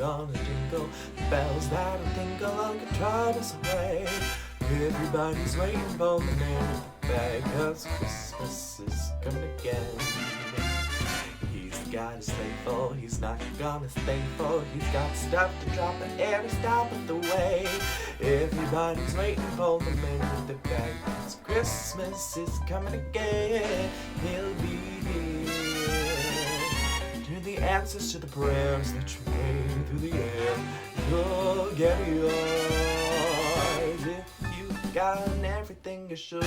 gonna jingle bells that'll tingle all your troubles away. Everybody's waiting for the man with the bag, 'cause Christmas is coming again. He's got his sleigh full, he's not gonna stay full. He's got stuff to drop at every stop of the way. Everybody's waiting for the man with the bag, 'cause Christmas is coming again. He'll be here. Turn the answers to the prayers that you made through the air. You'll get yours if you've gotten everything you should.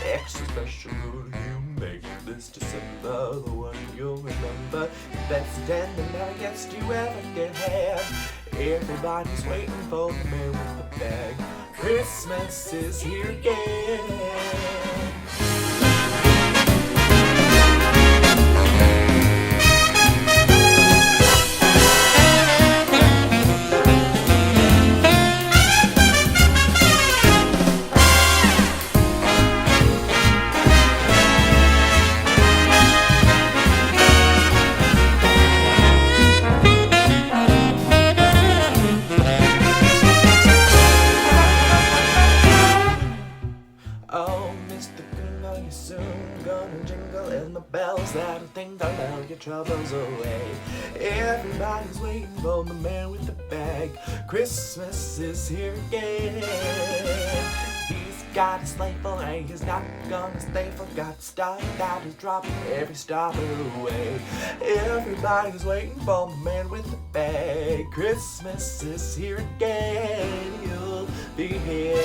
Extra special mood you make this December, the one you'll remember. The best and the merriest you ever did have. Everybody's waiting for the man with the bag. Christmas is here again. That'll tingle all your troubles away. Everybody's waiting for the man with the bag. Christmas is here again. He's got his sleigh full and he's not gonna stay full. Got stuff that is dropping every stop away. Everybody's waiting for the man with the bag. Christmas is here again. You'll be here.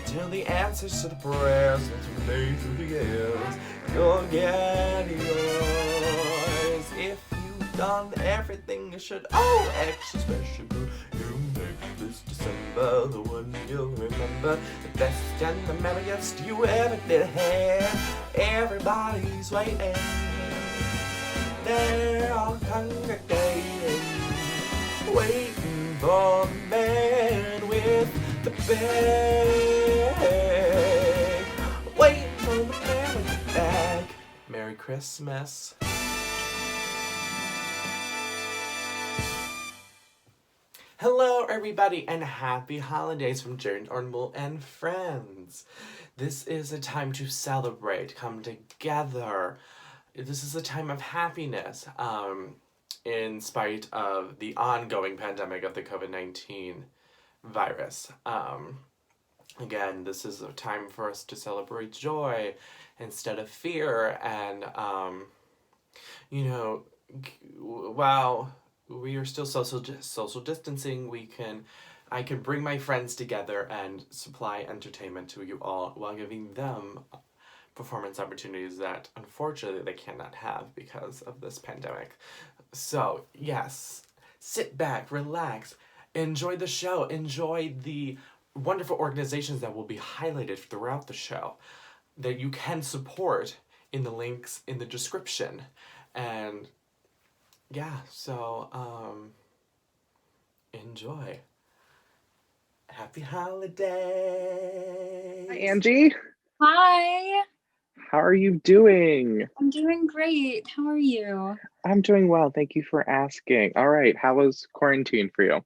Tell the answers to the prayers that you made through the years. You'll get yours if you've done everything you should. Oh, extra special mood you make this December, the one you'll remember. The best and the merriest you ever did have. Everybody's waiting. They're all congregating, waiting for the man with the bag. Waiting for the man with the bag. Merry Christmas. Hello everybody and happy holidays from Jaedon R, Muhl and friends. This is a time to celebrate, come together. This is a time of happiness, in spite of the ongoing pandemic of the COVID-19 virus. Again, this is a time for us to celebrate joy instead of fear, and while we are still social distancing, I can bring my friends together and supply entertainment to you all while giving them performance opportunities that unfortunately they cannot have because of this pandemic. So yes, sit back, relax, enjoy the show, enjoy the wonderful organizations that will be highlighted throughout the show that you can support in the links in the description. And yeah, so enjoy. Happy holidays. Hi, Angie. Hi. How are you doing? I'm doing great. How are you? I'm doing well. Thank you for asking. All right. How was quarantine for you?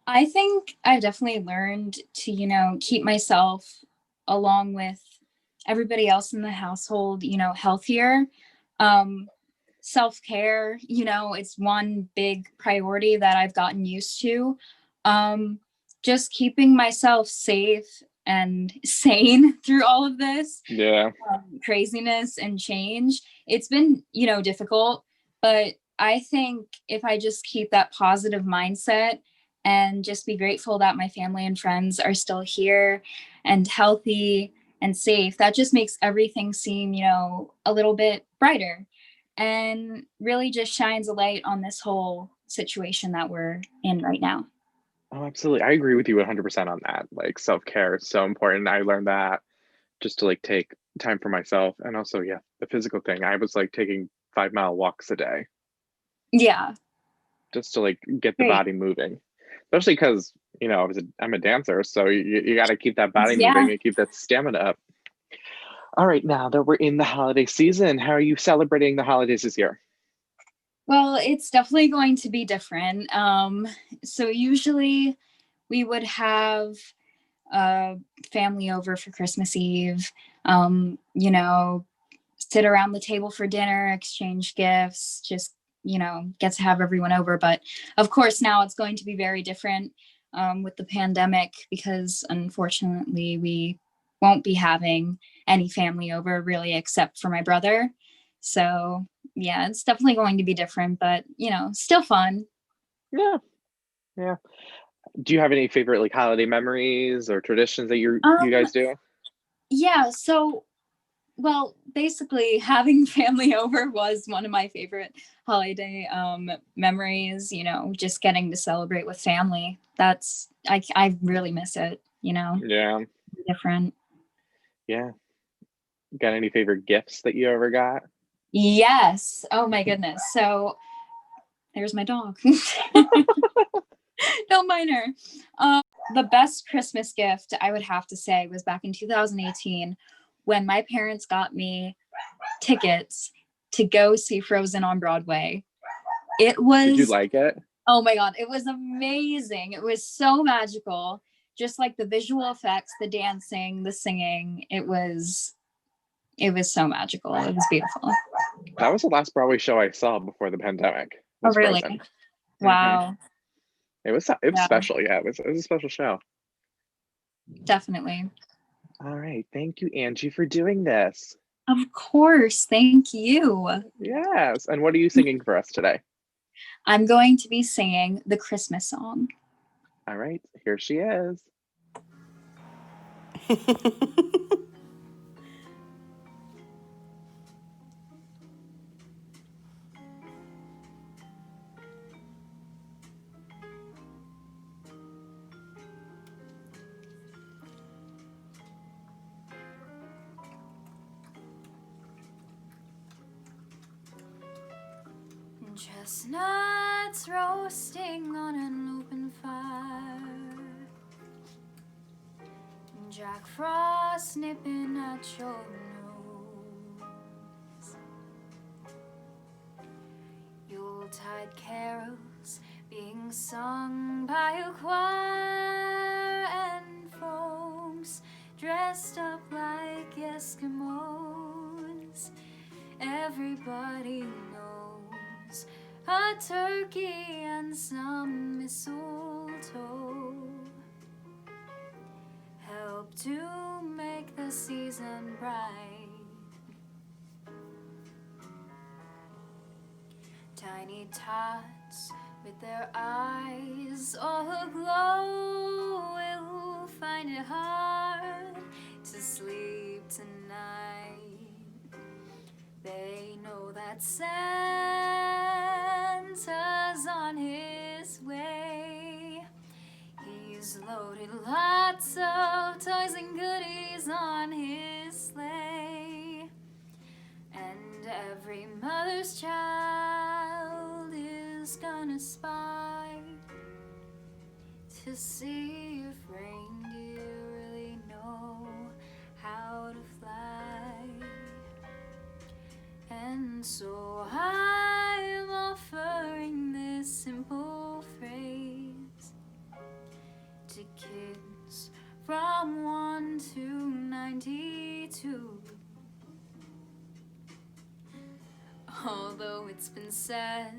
I think I've definitely learned to, keep myself along with everybody else in the household, healthier. Self-care, it's one big priority that I've gotten used to. Just keeping myself safe and sane through all of this craziness and change. It's been, difficult, but I think if I just keep that positive mindset and just be grateful that my family and friends are still here and healthy and safe, that just makes everything seem, a little bit brighter and really just shines a light on this whole situation that we're in right now. Oh, absolutely. I agree with you 100% on that. Like, self-care is so important. I learned that just to take time for myself, and also, the physical thing. I was taking 5-mile walks a day. Yeah. Just to get the body moving, especially because I'm a dancer, so you got to keep that body moving and keep that stamina up. All right, now that we're in the holiday season, how are you celebrating the holidays this year? Well, it's definitely going to be different. So usually we would have family over for Christmas Eve, you know, sit around the table for dinner, exchange gifts, just, you know, get to have everyone over. But of course, now it's going to be very different with the pandemic, because unfortunately we won't be having any family over really except for my brother. So yeah, it's definitely going to be different, but you know, still fun. Yeah. Yeah. Do you have any favorite like holiday memories or traditions that you Um, guys do? yeah, so well, basically having family over was one of my favorite holiday memories, you know, just getting to celebrate with family. That's I really miss it, you know. Yeah. Different. Yeah. Got any favorite gifts that you ever got? Yes. Oh my goodness. So there's my dog. Don't mind her. The best Christmas gift I would have to say was back in 2018 when my parents got me tickets to go see Frozen on Broadway. It Did you was, like it? oh my God, it was amazing. It was so magical. Just like the visual effects, the dancing, the singing. It was so magical. It was beautiful. That was the last Broadway show I saw before the pandemic. Oh, Was really? Frozen. Hmm. Wow. It was Yeah, special. Yeah, it was a special show. definitely. All right. Thank you, Angie, for doing this. Of course. Thank you. Yes. And what are you singing for us today? I'm going to be singing the Christmas song. All right. Here she is. Chestnuts roasting on an open fire, Jack Frost nipping at your nose, Yuletide carols being sung by a choir, and folks dressed up like Eskimos. Everybody knows a turkey and some mistletoe help to make the season bright. Tiny tots with their eyes all aglow will find it hard to sleep tonight. They know that Santa's on his way. He's loaded lots of toys and goodies on his sleigh. And every mother's child is gonna spy to see if reindeer really know how to fly. And so I'm offering this simple phrase to kids from 1 to 92. Although it's been said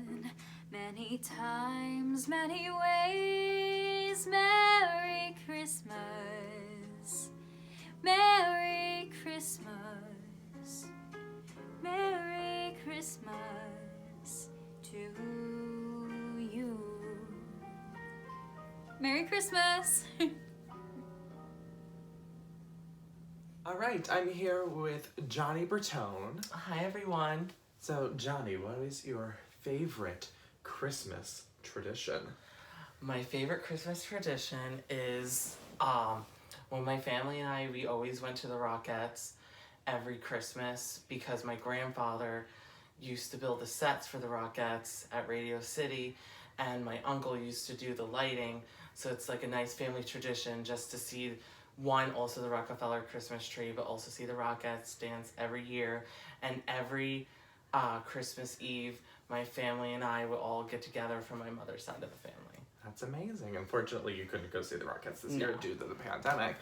many times, many ways, Merry Christmas, Merry Christmas, Merry Christmas to you. Merry Christmas! All right, I'm here with Johnny Bertone. Hi, everyone. So, Johnny, what is your favorite Christmas tradition? My favorite Christmas tradition is when my family and I, we always went to the Rockettes every Christmas because my grandfather used to build the sets for the Rockettes at Radio City, and my uncle used to do the lighting. So it's like a nice family tradition just to see also the Rockefeller Christmas tree, but also see the Rockettes dance every year. And every Christmas Eve, my family and I would all get together from my mother's side of the family. That's amazing. Unfortunately, you couldn't go see the Rockettes this year due to the pandemic,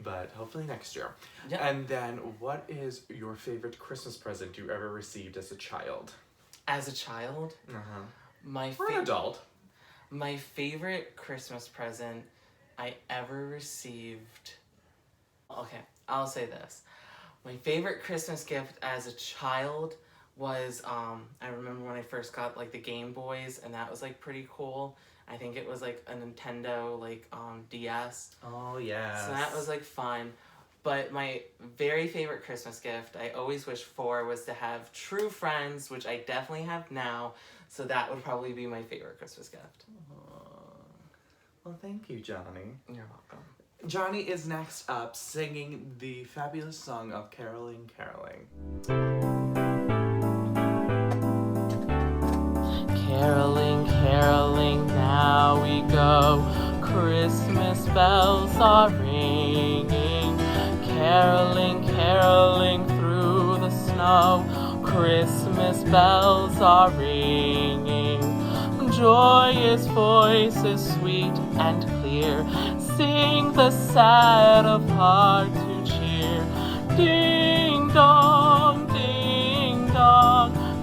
but hopefully next year. Yeah. And then, what is your favorite Christmas present you ever received as a child? As a child, Or an adult. My favorite Christmas present I ever received. Okay, I'll say this. My favorite Christmas gift as a child was I remember when I first got like the Game Boys, and that was like pretty cool. I think it was like a Nintendo like DS. Oh yeah. So that was like fun. But my very favorite Christmas gift I always wished for was to have true friends, which I definitely have now. So that would probably be my favorite Christmas gift. Well, thank you, Johnny. You're welcome. Johnny is next up singing the fabulous song of Caroling, Caroling. Caroling, caroling, now we go. Christmas bells are ringing. Caroling, caroling through the snow. Christmas bells are ringing. Joyous voices sweet and clear sing the sad of heart to cheer. Ding dong,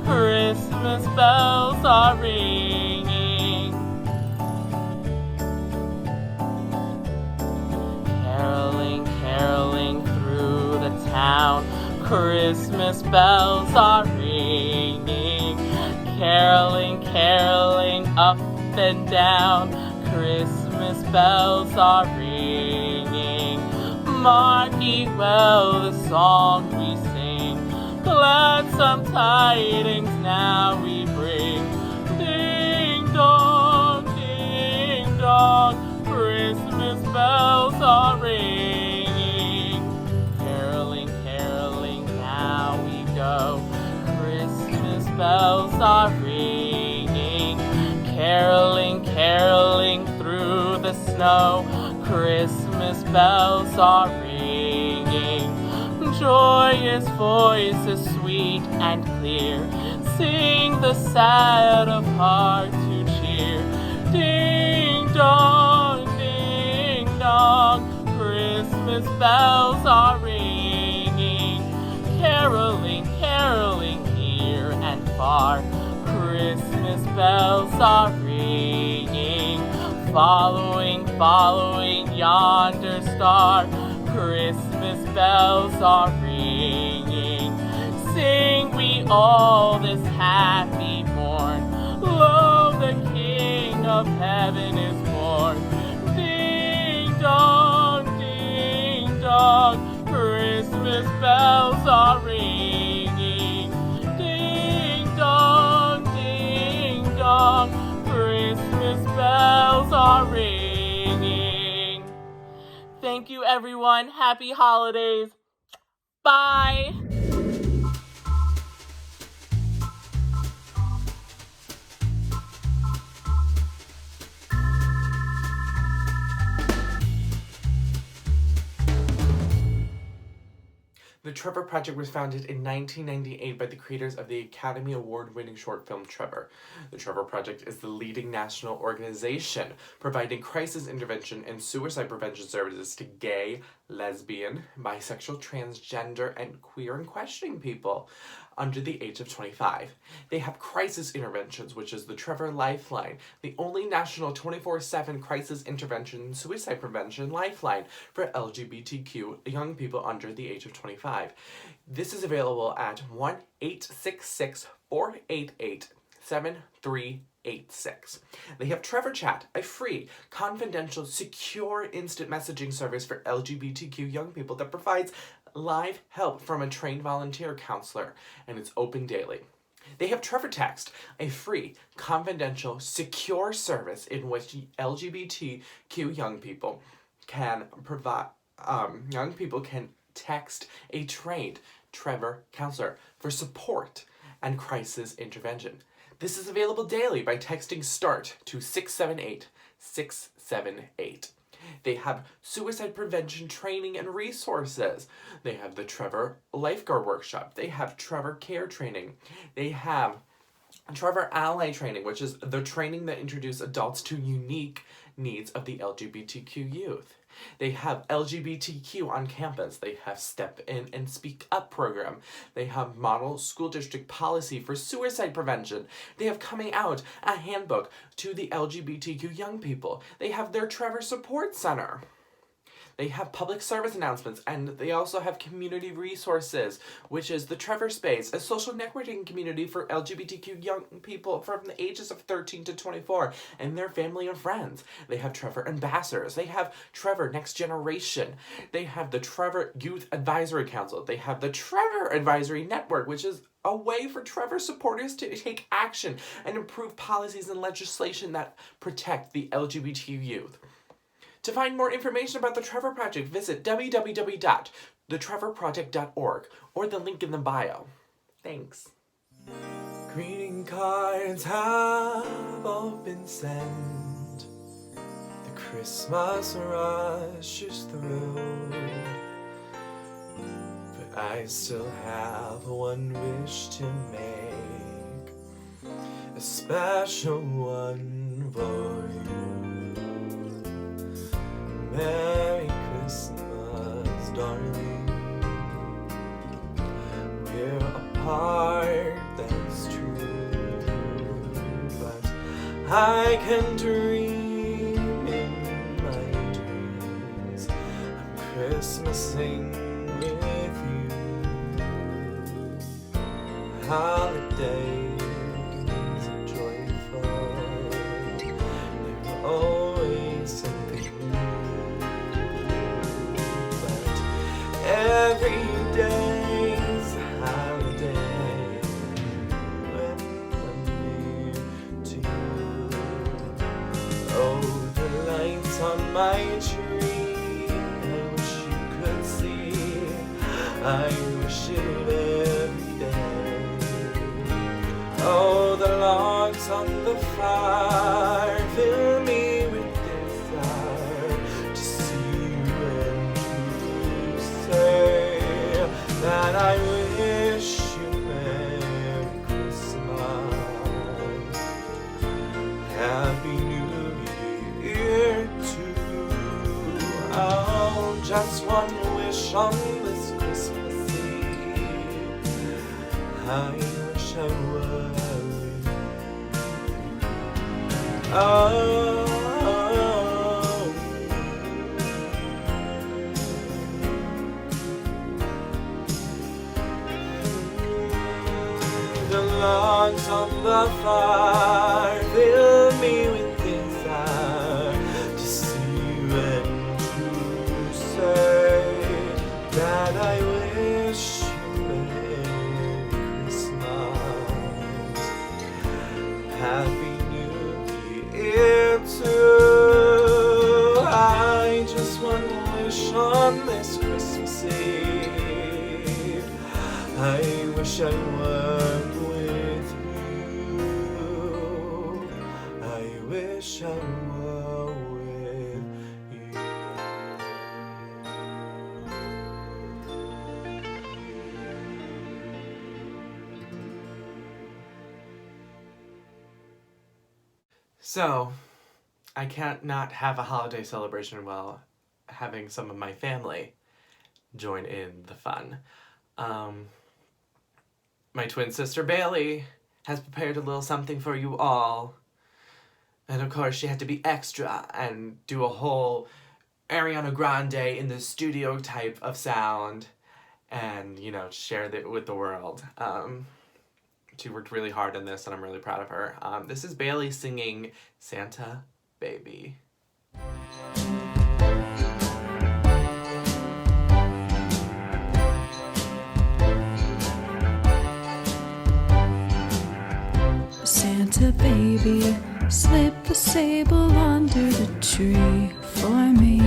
Christmas bells are ringing. Caroling, caroling through the town. Christmas bells are ringing. Caroling, caroling up and down. Christmas bells are ringing. Mark ye well the song we sing. Gladsome tidings now we bring. Ding dong, Christmas bells are ringing. Caroling, caroling, now we go. Christmas bells are ringing. Caroling, caroling through the snow. Christmas bells are ringing. Joyous voices sweet and clear sing the sad of heart to cheer. Ding dong, Christmas bells are ringing. Caroling, caroling near and far. Christmas bells are ringing. Following, following yonder star. Christmas bells are ringing. Sing we all this happy morn. Lo, the King of heaven is born. Ding dong, Christmas bells are ringing. Ding dong, Christmas bells are ringing. Thank you, everyone. Happy holidays. Bye. The Trevor Project was founded in 1998 by the creators of the Academy Award-winning short film Trevor. The Trevor Project is the leading national organization providing crisis intervention and suicide prevention services to gay, lesbian, bisexual, transgender, and queer and questioning people under the age of 25. They have crisis interventions, which is the Trevor Lifeline, the only national 24/7 crisis intervention and suicide prevention lifeline for LGBTQ young people under the age of 25. This is available at 1-866-488-7386. They have Trevor Chat, a free, confidential, secure instant messaging service for LGBTQ young people that provides live help from a trained volunteer counselor, and it's open daily. They have Trevor Text, a free, confidential, secure service in which LGBTQ young people can text a trained Trevor counselor for support and crisis intervention. This is available daily by texting START to 678-678. They have suicide prevention training and resources. They have the Trevor Lifeguard Workshop. They have Trevor Care Training. They have Trevor Ally Training, which is the training that introduces adults to unique needs of the LGBTQ youth. They have LGBTQ on campus. They have Step In and Speak Up program. They have model school district policy for suicide prevention. They have Coming Out, a handbook to the LGBTQ young people. They have their Trevor Support Center. They have public service announcements, and they also have community resources, which is the Trevor Space, a social networking community for LGBTQ young people from the ages of 13 to 24 and their family and friends. They have Trevor Ambassadors. They have Trevor Next Generation. They have the Trevor Youth Advisory Council. They have the Trevor Advisory Network, which is a way for Trevor supporters to take action and improve policies and legislation that protect the LGBTQ youth. To find more information about the Trevor Project, visit www.thetrevorproject.org or the link in the bio. Thanks. Greeting cards have all been sent. The Christmas rush is through. But I still have one wish to make. A special one for you. Merry Christmas, darling. We're apart, that's true, but I can dream in my dreams. I'm Christmasing with you. Holidays are joyful. They're always something. Every day's a holiday when I'm near to you. Oh, the lights on my tree, I wish you could see. I wish it every day. Oh, the logs on the fire fill me with desire to see you and that I wish you Merry Christmas, Happy New Year too. Oh, just one wish on this Christmas Eve. I wish I were with you. Oh. Logs on the fire fill me with desire to see you and to say that I wish you Merry Christmas, Happy New Year too. I just want to wish on this Christmas Eve. I wish I were wish I were with you. So, I can't not have a holiday celebration while having some of my family join in the fun. My twin sister Bailey has prepared a little something for you all. And of course, she had to be extra and do a whole Ariana Grande in the studio type of sound and, you know, share it with the world. She worked really hard on this, and I'm really proud of her. This is Bailey singing Santa Baby. Santa baby, slip the sable under the tree for me.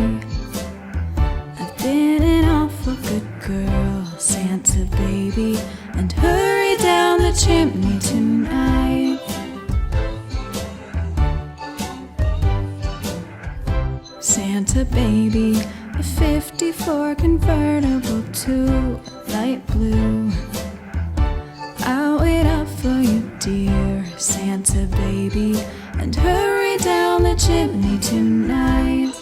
I've been an awful good girl, Santa baby, and hurry down the chimney tonight. Santa baby, a 54 convertible to light blue. I'll wait up for you, dear. Santa baby, and hurry down the chimney tonight.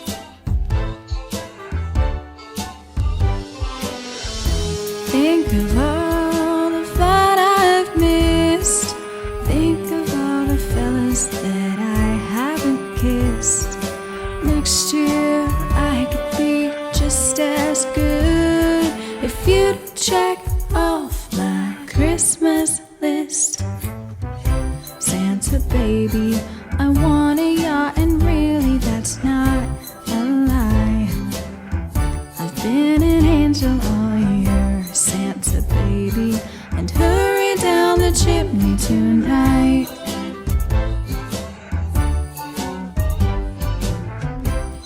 Think of all the fun I've missed. Think of all the fellas that I haven't kissed. Next year I could be just as good if you'd check off my Christmas list. Santa baby, I want a yacht, and really that's not a lie. I've been an angel all year, Santa baby, and hurry down the chimney tonight.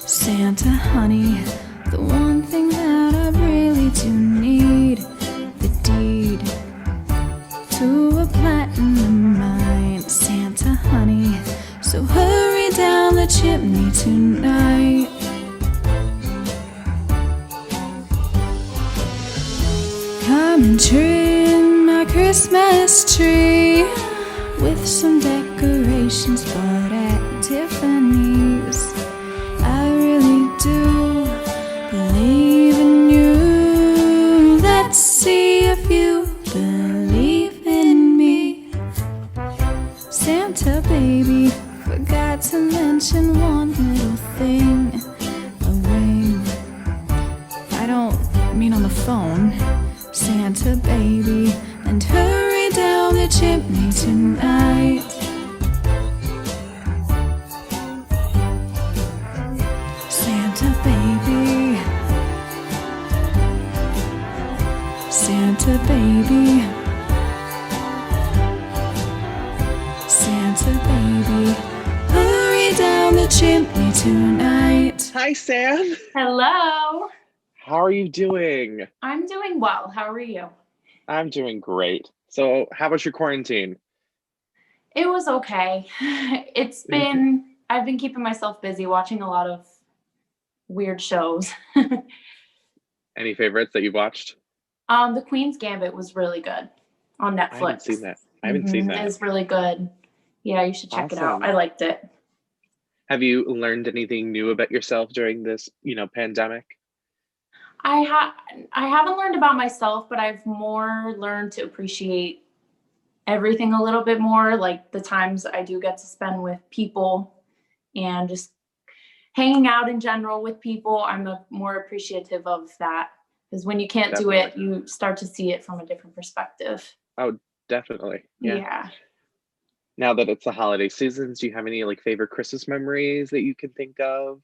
Santa honey, the one thing that I really do need, the deed to a platinum mine. Santa honey, so hurry down the chimney tonight. Come and trim my Christmas tree with some decorations bought at Tiffany's. I really do believe in you. Let's see if you believe in me. Santa baby, forgot to mention one little thing. A ring. I don't mean on the phone. Santa baby, and hurry down the chimney tonight. Santa baby, Santa baby, Santa baby, hurry down the chimney tonight. Hi, Sam. Hello. How are you doing? I'm doing well. How are you? I'm doing great. So, how was your quarantine? It was okay. I've been keeping myself busy watching a lot of weird shows. Any favorites that you've watched? The Queen's Gambit was really good on Netflix. I haven't seen that. I haven't seen that. It's really good. Yeah, you should check it out. Awesome. I liked it. Have you learned anything new about yourself during this, pandemic? I haven't learned about myself, but I've more learned to appreciate everything a little bit more, like the times I do get to spend with people and just hanging out in general with people. I'm more appreciative of that, because when you can't do it, you start to see it from a different perspective. Oh, definitely. Yeah. Now that it's the holiday seasons, do you have any favorite Christmas memories that you can think of?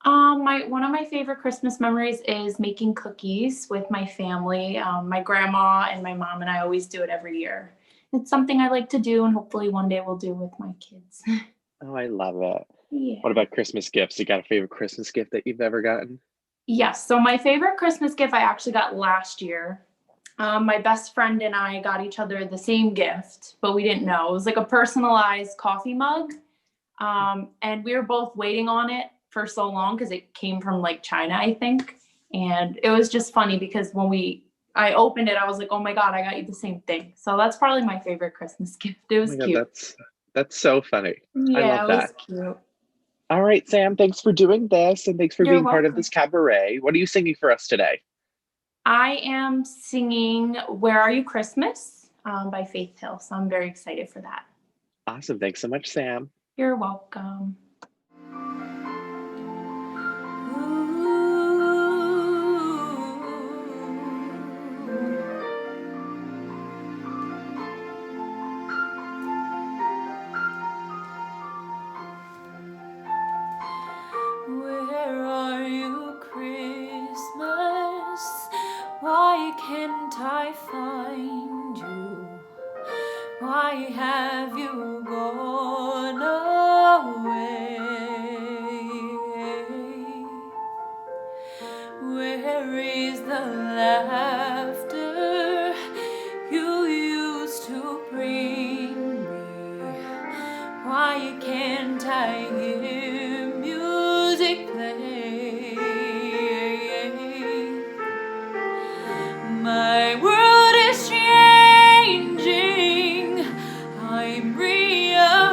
One of my favorite Christmas memories is making cookies with my family. My grandma and my mom and I always do it every year. It's something I like to do, and hopefully one day we'll do with my kids. Oh, I love it. Yeah. What about Christmas gifts? You got a favorite Christmas gift that you've ever gotten? Yes. So my favorite Christmas gift I actually got last year. My best friend and I got each other the same gift, but we didn't know. It was like a personalized coffee mug. And we were both waiting on it for so long because it came from China, I think. And it was just funny because when I opened it, I was like, oh my God, I got you the same thing. So that's probably my favorite Christmas gift. It was cute. God, that's so funny. Yeah, I love that. It was cute. All right, Sam, thanks for doing this, and thanks for You're being part of welcome. this cabaret. What are you singing for us today? I am singing Where Are You Christmas by Faith Hill. So I'm very excited for that. Awesome. Thanks so much, Sam. You're welcome. Where are you, Christmas? Why can't I find you? Why have you gone away? Where is the laughter you used to bring me? Why can't I hear music play? My world is changing, I'm realizing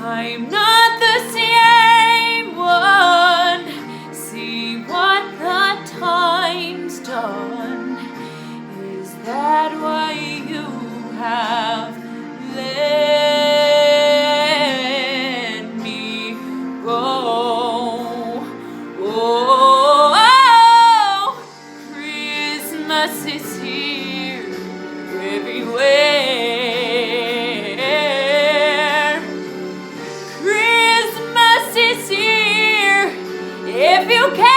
I'm not the same one. See what the time's done. Is that why you have let me go? Oh, Christmas is here everywhere. Christmas is here if you care.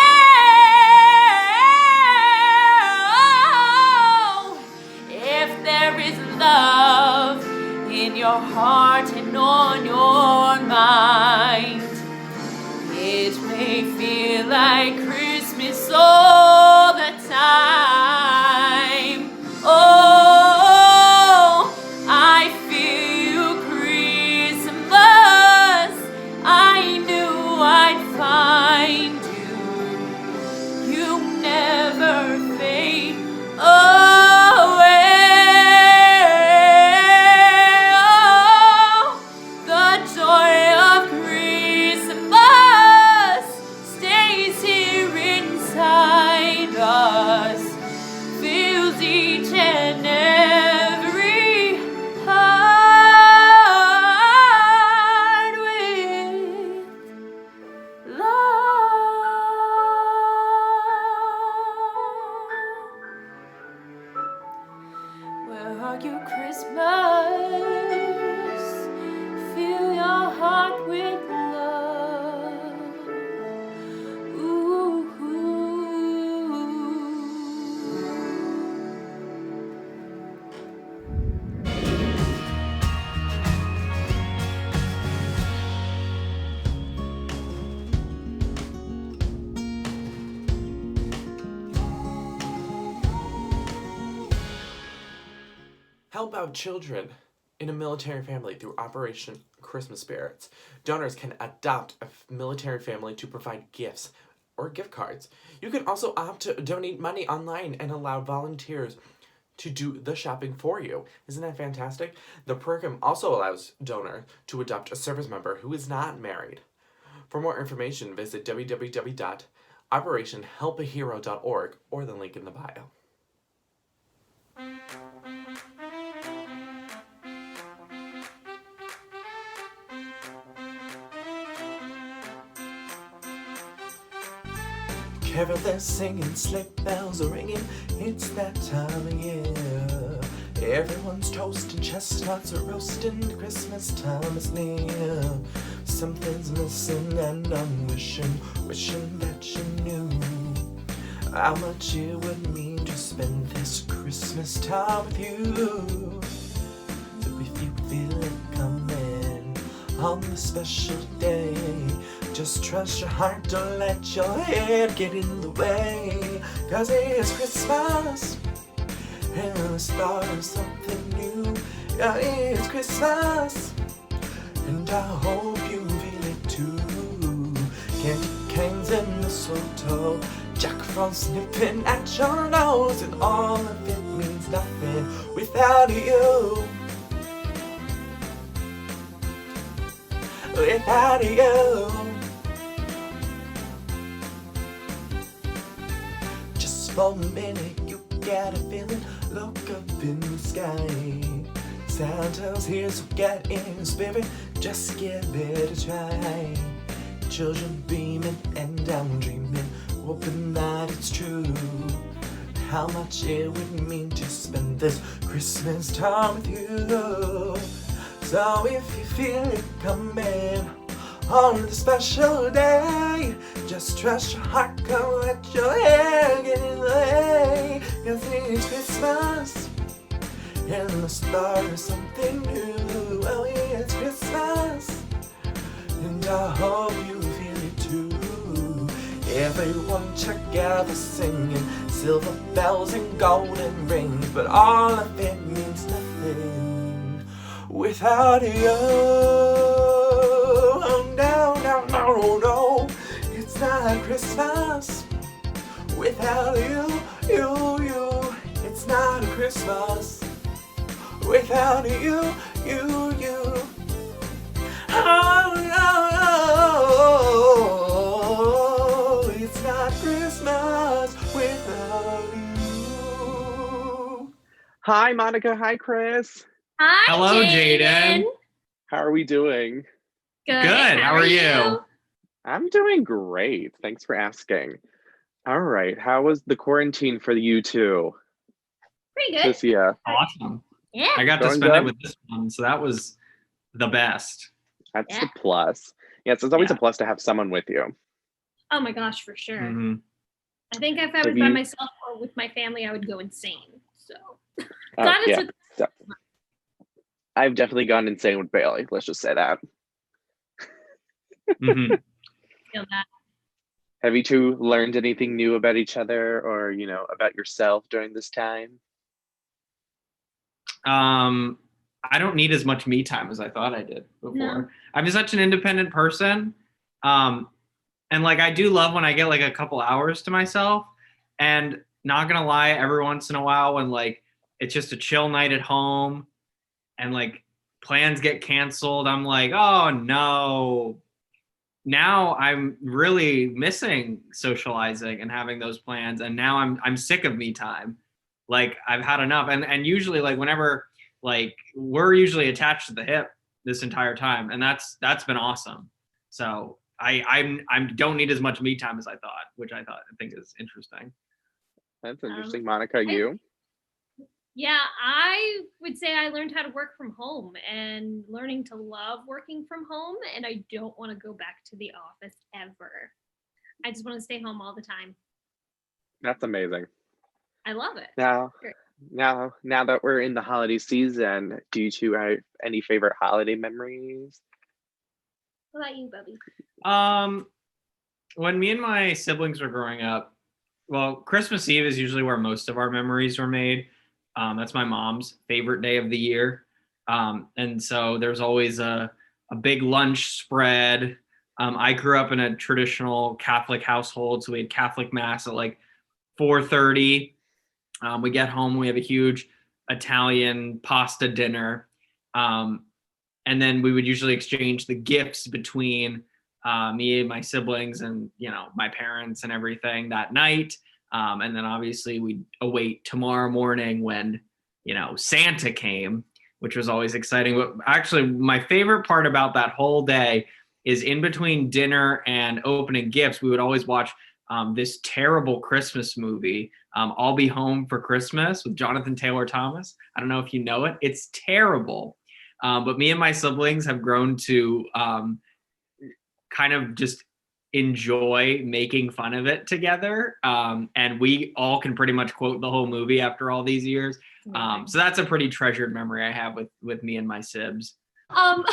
Oh, if there is love in your heart and on your mind, it may feel like Christmas all the time. Oh, I feel Christmas. I knew I'd find you. You never fade away. Oh, the joy of Christmas stays here inside us, fills each and every heart with love. Where are you, Christmas? Fill your heart with love. Ooh. Help out children in a military family through Operation Christmas Spirits. Donors can adopt a military family to provide gifts or gift cards. You can also opt to donate money online and allow volunteers to do the shopping for you. Isn't that fantastic? The program also allows donors to adopt a service member who is not married. For more information, visit www.operationhelpahero.org or the link in the bio. Carolers singing, sleigh bells are ringing, it's that time of year. Everyone's toasting, chestnuts are roasting, Christmas time is near. Something's missing and I'm wishing that you knew how much it would mean to spend this Christmas time with you. So if you feel it coming on the special day, just trust your heart, don't let your head get in the way. 'Cause it's Christmas, and the start of something new. Yeah, it's Christmas, and I hope you feel it too. Candy canes and mistletoe, Jack Frost nipping at your nose, and all of it means nothing without you. Without you. For a minute, you get a feeling, look up in the sky. Santa's here, so get in the spirit, just give it a try. Children beaming and I'm dreaming, hoping that it's true. How much it would mean to spend this Christmas time with you. So if you feel it coming on the special day, just trust your heart, don't let your hair get in the way. 'Cause it's Christmas, and the start of something new. Oh yeah, it's Christmas, and I hope you feel it too. Everyone together singing, silver bells and golden rings, but all of it means nothing without you. No, it's not Christmas without you. It's not a Christmas without you. Hi, Monica. Hi, Chris. Hi, Hello, Jaedon. How are we doing? Good. How are you? I'm doing great. Thanks for asking. All right. How was the quarantine for you two Pretty good. this year? Awesome. Yeah. I got to Going spend it good? with this one, so that was the best. That's Yeah. the plus. Yes, it's always Yeah. a plus to have someone with you. Oh my gosh, for sure. Mhm. I think if I Have was by you- myself or with my family, I would go insane. So Oh, glad it's yeah. with So, I've definitely gone insane with Bailey. Let's just say that. Mhm. feel that. Have you two learned anything new about each other or, about yourself during this time? I don't need as much me time as I thought I did before. No. I'm such an independent person. And like I do love when I get like a couple hours to myself. And not gonna lie, every once in a while when like it's just a chill night at home and like plans get canceled, I'm like, oh no. Now I'm really missing socializing and having those plans. And now I'm sick of me time. Like I've had enough. And usually like whenever like we're usually attached to the hip this entire time. And that's been awesome. So I don't need as much me time as I thought, which I think is interesting. That's interesting. Monica, you? Yeah, I would say I learned how to work from home and learning to love working from home. And I don't want to go back to the office ever. I just want to stay home all the time. That's amazing. I love it. Great. Now that we're in the holiday season, do you two have any favorite holiday memories? What about you, Bubby? When me and my siblings were growing up, well, Christmas Eve is usually where most of our memories were made. That's my mom's favorite day of the year. And so there's always a big lunch spread. I grew up in a traditional Catholic household, so we had Catholic Mass at like 4:30. We get home, we have a huge Italian pasta dinner. And then we would usually exchange the gifts between me and my siblings and, my parents and everything that night. And then obviously we'd await tomorrow morning when, Santa came, which was always exciting. But actually, my favorite part about that whole day is in between dinner and opening gifts, we would always watch this terrible Christmas movie, I'll Be Home for Christmas with Jonathan Taylor Thomas. I don't know if you know it. It's terrible. But me and my siblings have grown to kind of just enjoy making fun of it together. And we all can pretty much quote the whole movie after all these years. So that's a pretty treasured memory I have with me and my sibs. One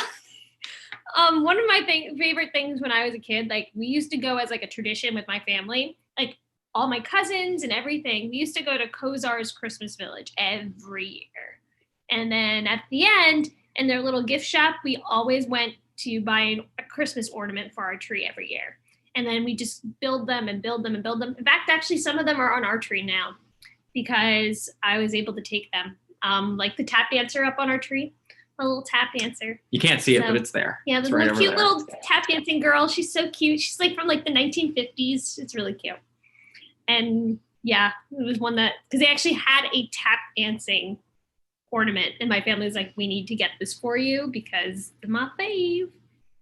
of my favorite things when I was a kid, like we used to go as like a tradition with my family, like all my cousins and everything. We used to go to Kozar's Christmas Village every year. And then at the end, in their little gift shop, we always went to buy a Christmas ornament for our tree every year. And then we just build them and build them and build them. In fact, actually, some of them are on our tree now because I was able to take them. Like the tap dancer up on our tree, a little tap dancer. You can't see it, but it's there. Yeah, it's the right little cute over there. little tap dancing girl. She's so cute. She's like from like the 1950s. It's really cute. And yeah, it was one that, because they actually had a tap dancing ornament and my family was like, we need to get this for you because they're my fave.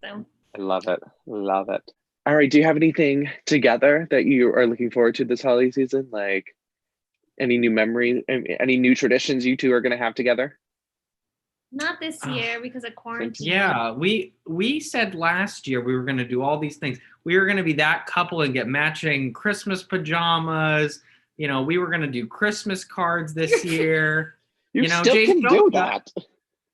So I love it. Love it. All right. Do you have anything together that you are looking forward to this holiday season? Like any new memories, any new traditions you two are going to have together? not this year because of quarantine. Yeah, we said last year we were going to do all these things. We were going to be that couple and get matching Christmas pajamas. We were going to do Christmas cards this year. You still Jaedon, can do that.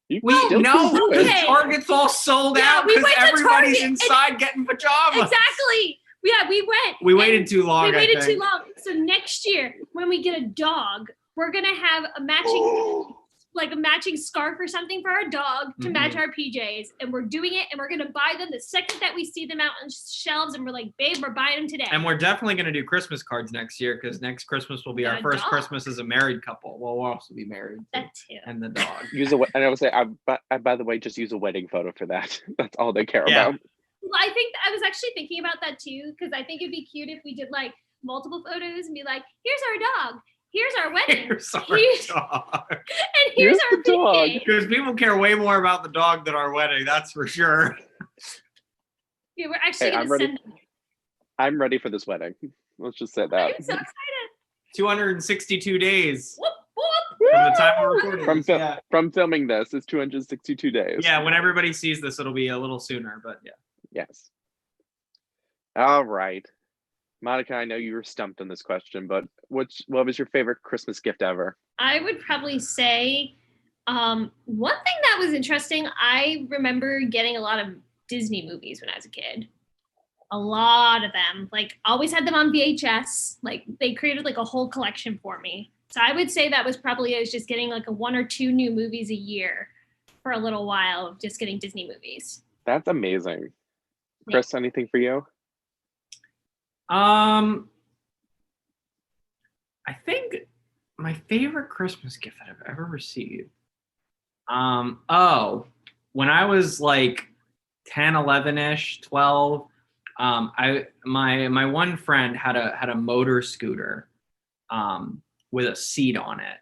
We know okay. Target's all sold out we because went to everybody's Target inside getting pajamas. Exactly. Yeah, we went. We waited too long. We waited too long. So next year, when we get a dog, we're gonna have a matching scarf or something for our dog to match our PJs, and we're doing it, and we're gonna buy them the second that we see them out on shelves, and we're like, babe, we're buying them today. And we're definitely gonna do Christmas cards next year because next Christmas will be our first dog. Christmas as a married couple. Well, we'll also be married. That too. And the dog. And I would say, by the way, just use a wedding photo for that. That's all they care about. Well, I think I was actually thinking about that too, because I think it'd be cute if we did like multiple photos and be like, here's our dog, here's our wedding. Here's our dog. And here's our dog. Because people care way more about the dog than our wedding, that's for sure. Yeah, we're actually Hey, going to send them. I'm ready for this wedding. Let's just say that. I'm so excited. 262 days Whoop, whoop. from the time we're recording From this. Yeah. from filming this, it's 262 days. Yeah, when everybody sees this, it'll be a little sooner, but yeah. Yes. All right. Monica, I know you were stumped on this question, but what was your favorite Christmas gift ever? I would probably say one thing that was interesting, I remember getting a lot of Disney movies when I was a kid. A lot of them. Like, always had them on VHS. Like, they created like a whole collection for me. So I would say that was probably, I was just getting like 1 or 2 new movies a year for a little while of just getting Disney movies. That's amazing. Chris, anything for you? I think my favorite Christmas gift that I've ever received. When I was like 10, 11-ish, 12, my one friend had a motor scooter with a seat on it.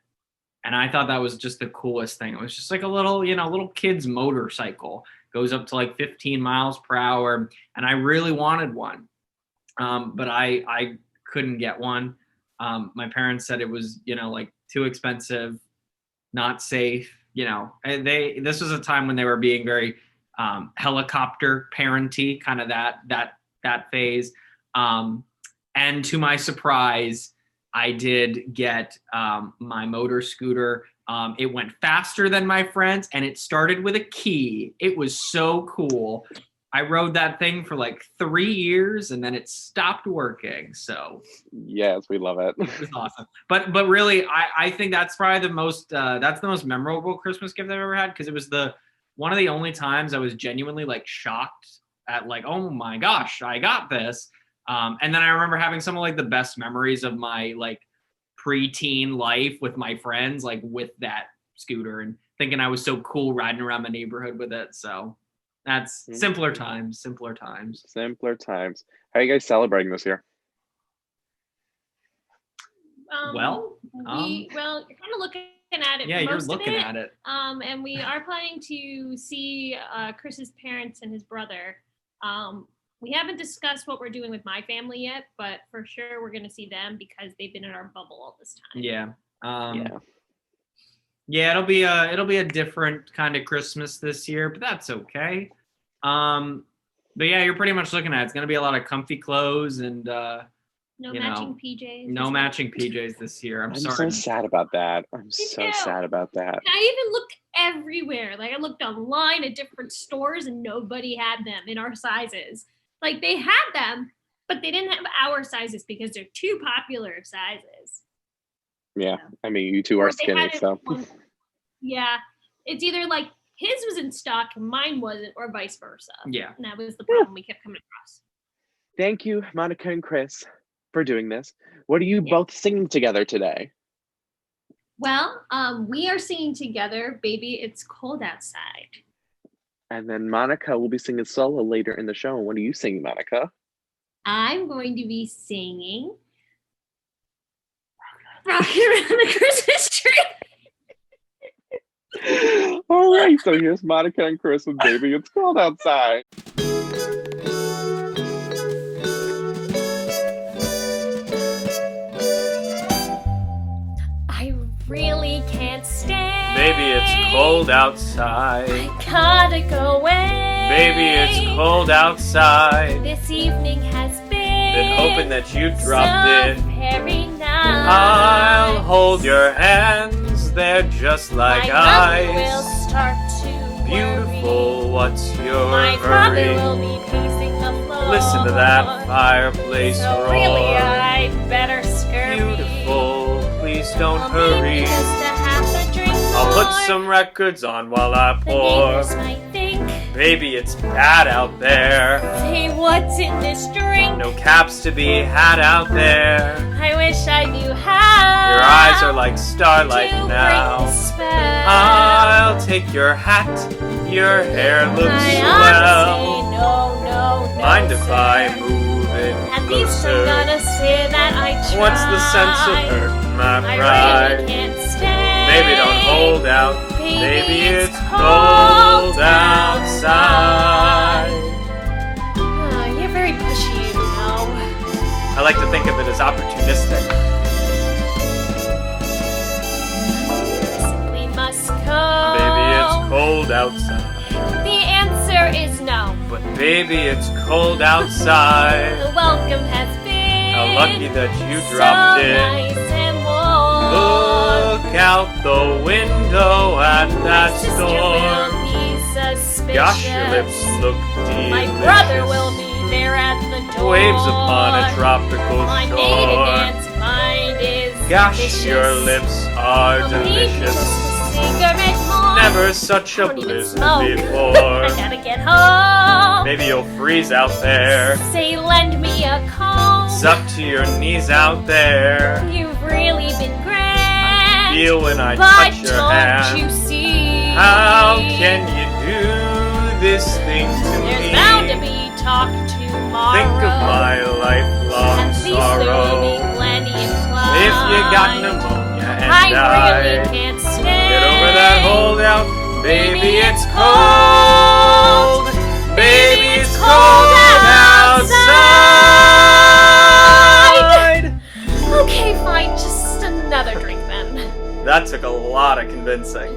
And I thought that was just the coolest thing. It was just like a little kid's motorcycle. Goes up to like 15 miles per hour. And I really wanted one. But I couldn't get one. My parents said it was, like too expensive, not safe, and this was a time when they were being very helicopter parenty, kind of that phase. And to my surprise, I did get my motor scooter. It went faster than my friends, and it started with a key. It was so cool. I rode that thing for like 3 years, and then it stopped working. So yes, we love it. It was awesome. But really, I think that's probably the most memorable Christmas gift I've ever had, because it was one of the only times I was genuinely like shocked at like, oh my gosh, I got this. And then I remember having some of like the best memories of my like preteen life with my friends, like with that scooter, and thinking I was so cool riding around the neighborhood with it. So that's simpler times. Simpler times. How are you guys celebrating this year? Well, you're kind of looking at it. Yeah, you're looking at it. And we are planning to see Chris's parents and his brother. We haven't discussed what we're doing with my family yet, but for sure we're going to see them because they've been in our bubble all this time. Yeah. Yeah, it'll be a different kind of Christmas this year, but that's okay. But yeah, you're pretty much looking at it's going to be a lot of comfy clothes and no matching PJs. No matching PJs this year. I'm sorry. so sad about that. I'm so sad about that. I even looked everywhere. Like, I looked online at different stores and nobody had them in our sizes. Like, they had them, but they didn't have our sizes because they're too popular sizes. Yeah, I mean, you two are skinny, so. Yeah, it's either like his was in stock and mine wasn't, or vice versa. Yeah. And that was the problem we kept coming across. Thank you, Monica and Chris, for doing this. What are you both singing together today? Well, we are singing together, Baby, It's Cold Outside. And then Monica will be singing solo later in the show. What are you singing, Monica? I'm going to be singing Rocking Around the Christmas Tree. All right, so here's Monica and Chris with Baby, It's Cold Outside. I really can't stand. Baby, it's cold outside. I gotta go away. Baby, it's cold outside. This evening has been hoping that you dropped in. Very nice. I'll hold your hands, they're just like My mother ice. will start to Beautiful, what's your My hurry? father will be pacing the floor. Listen to that fireplace So roar. really, I better scurry. Beautiful, please don't Well, hurry. maybe just a half a drink I'll put more. some records on while I The pour. neighbors might think, Baby, it's bad out there. say what's in this drink. No caps to be had out there. I wish I knew how. Your eyes are like starlight to now. break the spell. I'll take your hat. Your hair looks I swell. honestly, no, Mind if I sir. move in At least I'm gonna say that I tried. What's the sense of hurting my I pride? really can't stay. Baby, don't hold out. Baby, it's cold outside. You're very pushy, you know. I like to think of it as opportunistic. Simply must go. Baby, it's cold outside. The answer is no. But baby, it's cold outside. The welcome has been How lucky that you dropped so in. nice and warm. Look out the window at that My sister will storm. be suspicious. Gosh, your lips look delicious. My brother will be there at the door. Waves upon a tropical My maiden shore. aunt's mind is Gosh, vicious. your lips are I'll leave delicious. just a cigarette more. Never such a Don't even blizzard smoke. before. I gotta get home. Maybe you'll freeze out there. Say, lend me a comb. It's up to your knees out there. You've really been grand. Feel when I but touch your don't hand. you see? How can you do this thing to There's me? bound to be talk tomorrow. Think of my lifelong At least there will be sorrow. plenty of climb. If you got pneumonia and I really can't stay. get over that holdout. Baby, it's cold. Baby, it's cold outside. Okay, fine. Just another drink then. That took a lot of convincing.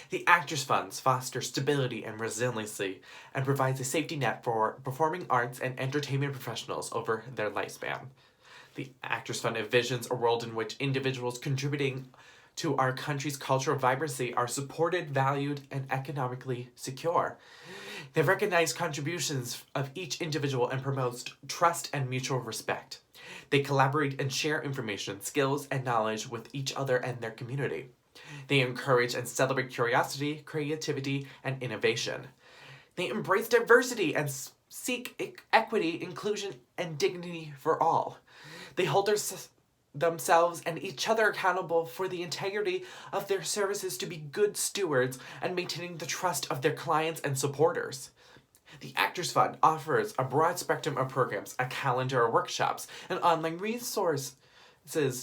The Actors Funds foster stability and resiliency and provides a safety net for performing arts and entertainment professionals over their lifespan. The Actors Fund envisions a world in which individuals contributing to our country's cultural vibrancy are supported, valued, and economically secure. They recognize contributions of each individual and promotes trust and mutual respect. They collaborate and share information, skills, and knowledge with each other and their community. They encourage and celebrate curiosity, creativity, and innovation. They embrace diversity and seek equity, inclusion, and dignity for all. They hold themselves and each other accountable for the integrity of their services to be good stewards and maintaining the trust of their clients and supporters. The Actors Fund offers a broad spectrum of programs, a calendar of workshops, and online resources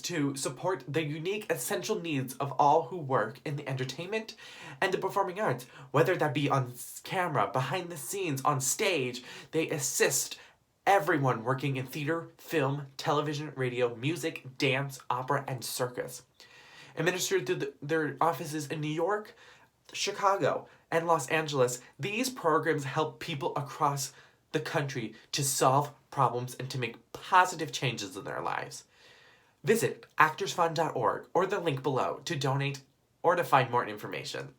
to support the unique essential needs of all who work in the entertainment and the performing arts, whether that be on camera, behind the scenes, on stage. They assist everyone working in theater, film, television, radio, music, dance, opera, and circus. Administered through their offices in New York, Chicago, and Los Angeles, these programs help people across the country to solve problems and to make positive changes in their lives. Visit actorsfund.org or the link below to donate or to find more information.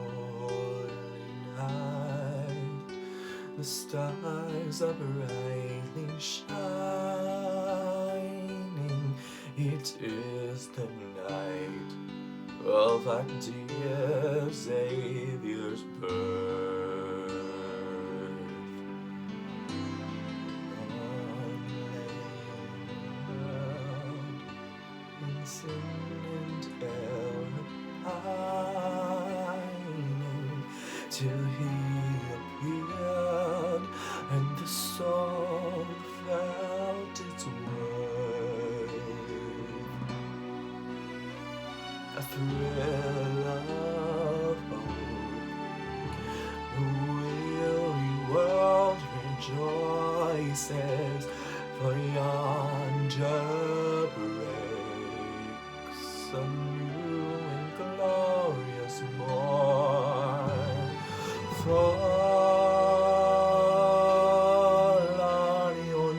Holy night, the stars are brightly shining. It is the night of our dear Savior's birth. In sin and error pining, till he appeared, and the soul felt its worth. A thrill of hope, the weary world rejoices, for yonder breaks a new and glorious morn. Fall on your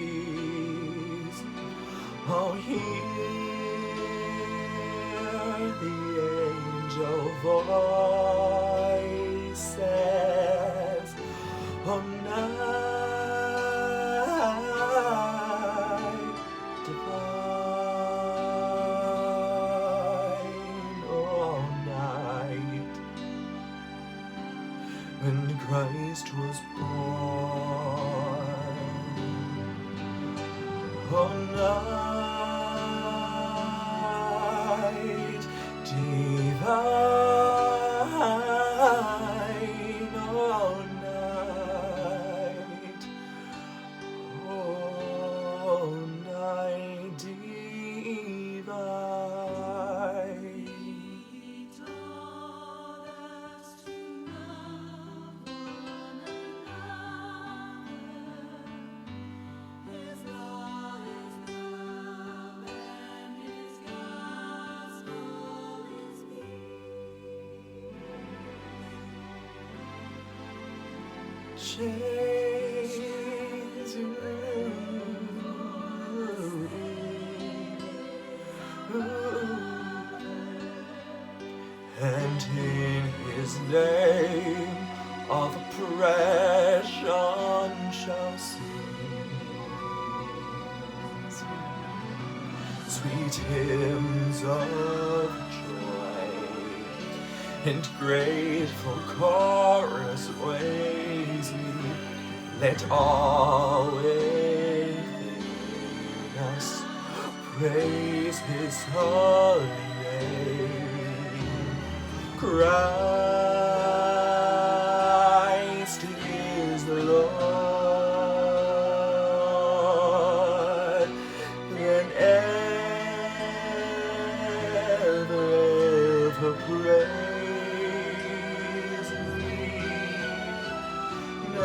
knees, oh hear the angel voices, oh night Christ was born. Oh, night divine, oh, night, oh, night divine. Chains you, and in his name all the oppression shall cease. Sweet hymns of joy and grateful chorus ways me. Let all within us praise his holy name. Christ is the Lord, and ever praise me. No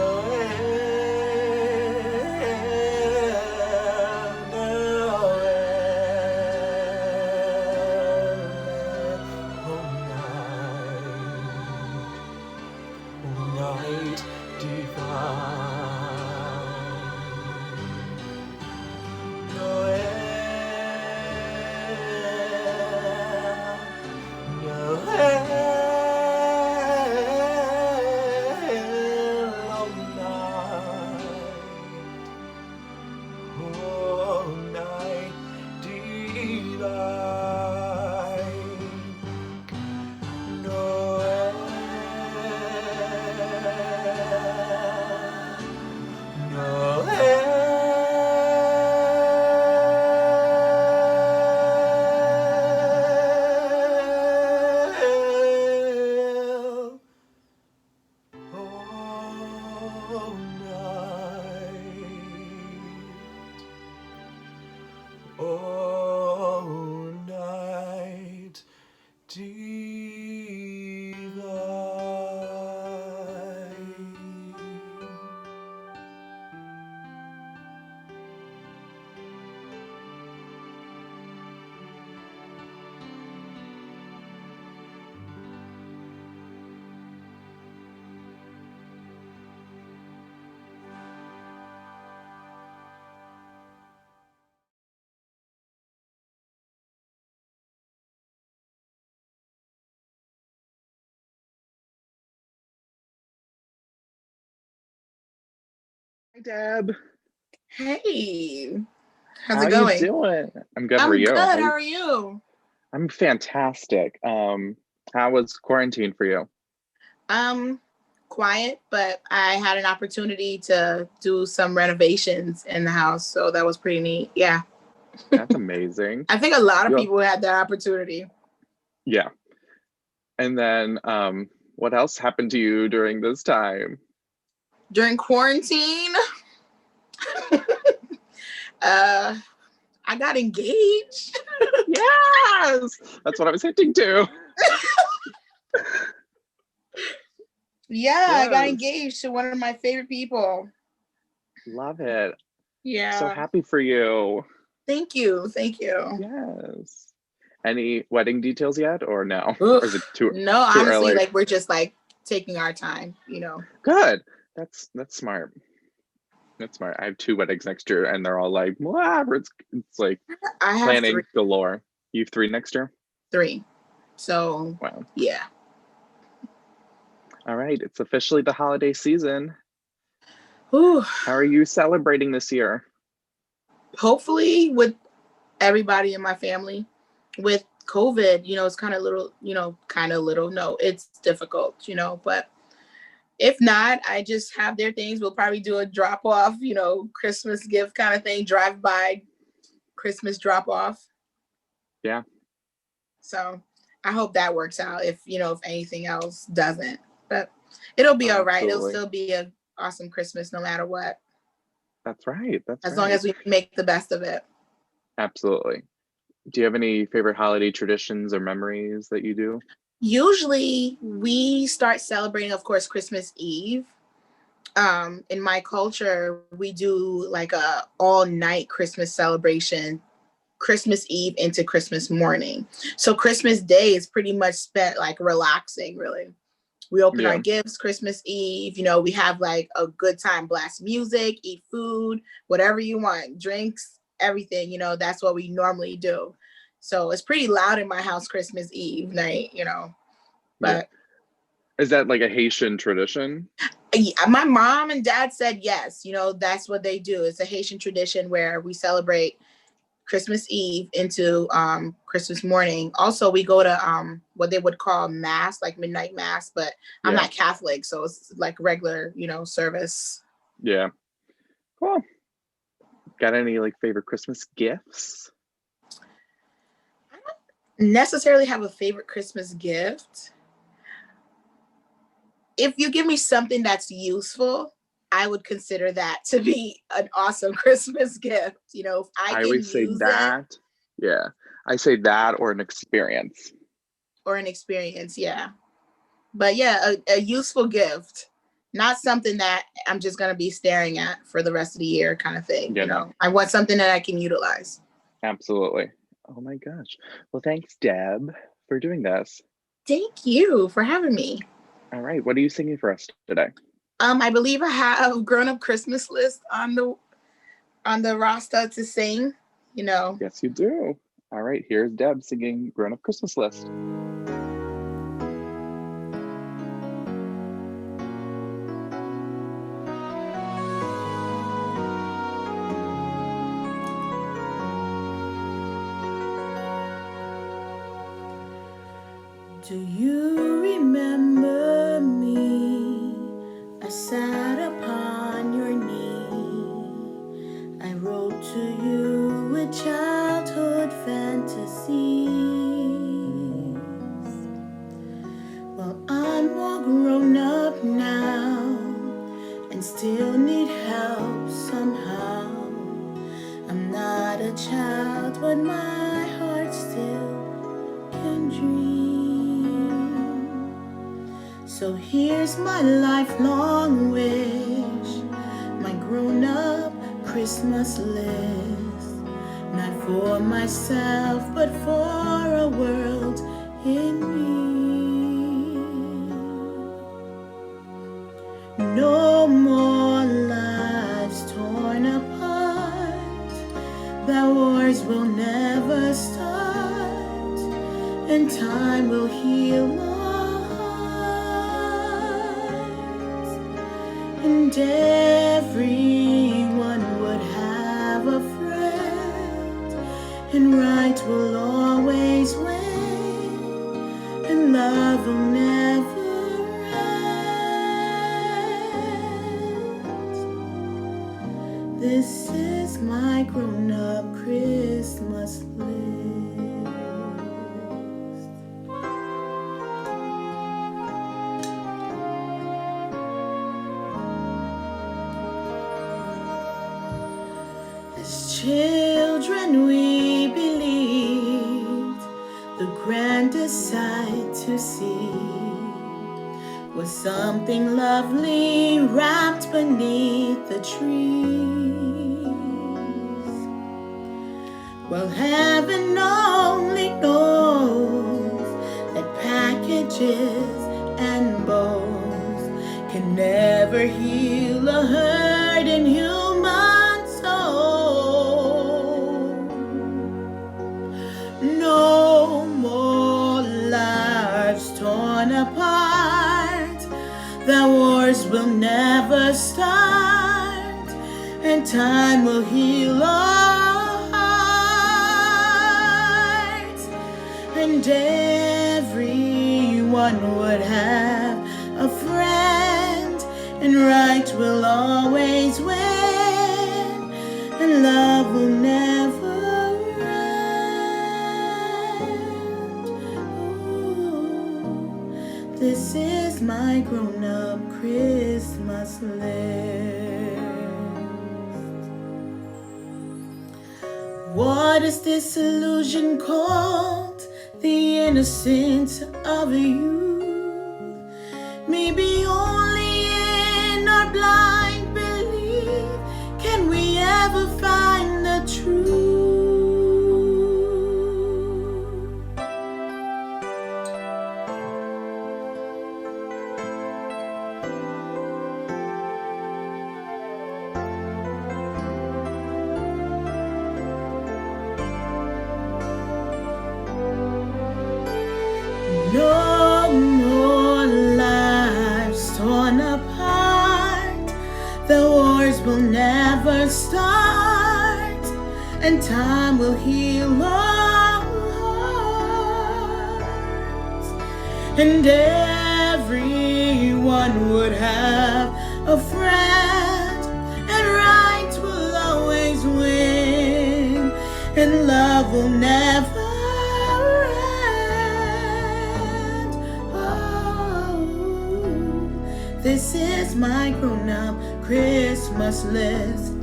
night divine. Oh, night divine. Hi, Deb. Hey, how's How it you going? doing? I'm good. How I'm are you? good. How are you? I'm fantastic. How was quarantine for you? Quiet, but I had an opportunity to do some renovations in the house, so that was pretty neat. Yeah. That's amazing. I think a lot of Yeah. people had that opportunity. Yeah. And then what else happened to you during this time? During quarantine, I got engaged. Yes! That's what I was hinting to. Yeah, I got Yes. engaged to one of my favorite people. Love it. Yeah. So happy for you. Thank you. Thank you. Yes. Any wedding details yet or no? Oof. Or is it too honestly, early? like we're just like taking our time, you know. Good. That's smart. That's smart. I have 2 weddings next year and they're all like, wow, it's like I have planning galore. You have 3 next year? 3. So Wow. yeah. All right. It's officially the holiday season. Whew. How are you celebrating this year? Hopefully with everybody in my family. With COVID, you know, it's kind of little, no, it's difficult, you know, but If not, I just have their things. We'll probably do a drop off, Christmas gift kind of thing, drive by Christmas drop off. Yeah. So I hope that works out if anything else doesn't. But it'll be all right. It'll still be an awesome Christmas no matter what. That's right. As long as we make the best of it. Absolutely. Do you have any favorite holiday traditions or memories that you do? Usually we start celebrating, of course, Christmas Eve. In my culture, we do like a all-night Christmas celebration, Christmas Eve into Christmas morning. So Christmas Day is pretty much spent like relaxing, really. We open our gifts Christmas Eve. We have like a good time, blast music, eat food, whatever you want, drinks, everything. That's what we normally do. So it's pretty loud in my house Christmas Eve night, But is that like a Haitian tradition? My mom and dad said yes. That's what they do. It's a Haitian tradition where we celebrate Christmas Eve into Christmas morning. Also, we go to what they would call mass, like midnight mass, but I'm not Catholic, so it's like regular, service. Yeah. Cool. Got any like favorite Christmas gifts? I don't necessarily have a favorite Christmas gift. If you give me something that's useful, I would consider that to be an awesome Christmas gift. If I always say that. Yeah. I say that or an experience. Or an experience, yeah. But yeah, a useful gift. Not something that I'm just going to be staring at for the rest of the year kind of thing. I want something that I can utilize. Absolutely. Oh my gosh. Well, thanks, Deb, for doing this. Thank you for having me. All right. What are you singing for us today? I believe I have Grown Up Christmas List on the roster to sing, Yes, you do. All right. Here's Deb singing Grown Up Christmas List. Do you remember me? I sat upon your knee. I wrote to you with childhood fantasies. Well, I'm all grown up now and still need help somehow. I'm not a child, but my heart still can dream. So here's my lifelong wish, my grown-up Christmas list. Not for myself, but for a world in me. No more lives torn apart, that wars will never start, and time will heal us. And everyone would have a friend, and right will always win, and love will never end. This is my grown-up Christmas list. Children, we believed the grandest sight to see was something lovely wrapped beneath the trees. Well, heaven only knows that packages and bows can never heal a hurting human soul. No more lives torn apart, the wars will never start, and time will heal our hearts, and everyone would have a friend, and right will always win, and love will never end. Ooh, this is my grown-up Christmas list. What is this illusion called? The innocence of a youth. Maybe only in our blind belief can we ever find the truth. No more lives torn apart. The wars will never start, and time will heal all hearts, and everyone would have a friend, and right will always win, and love will never end. This is my grown-up Christmas list.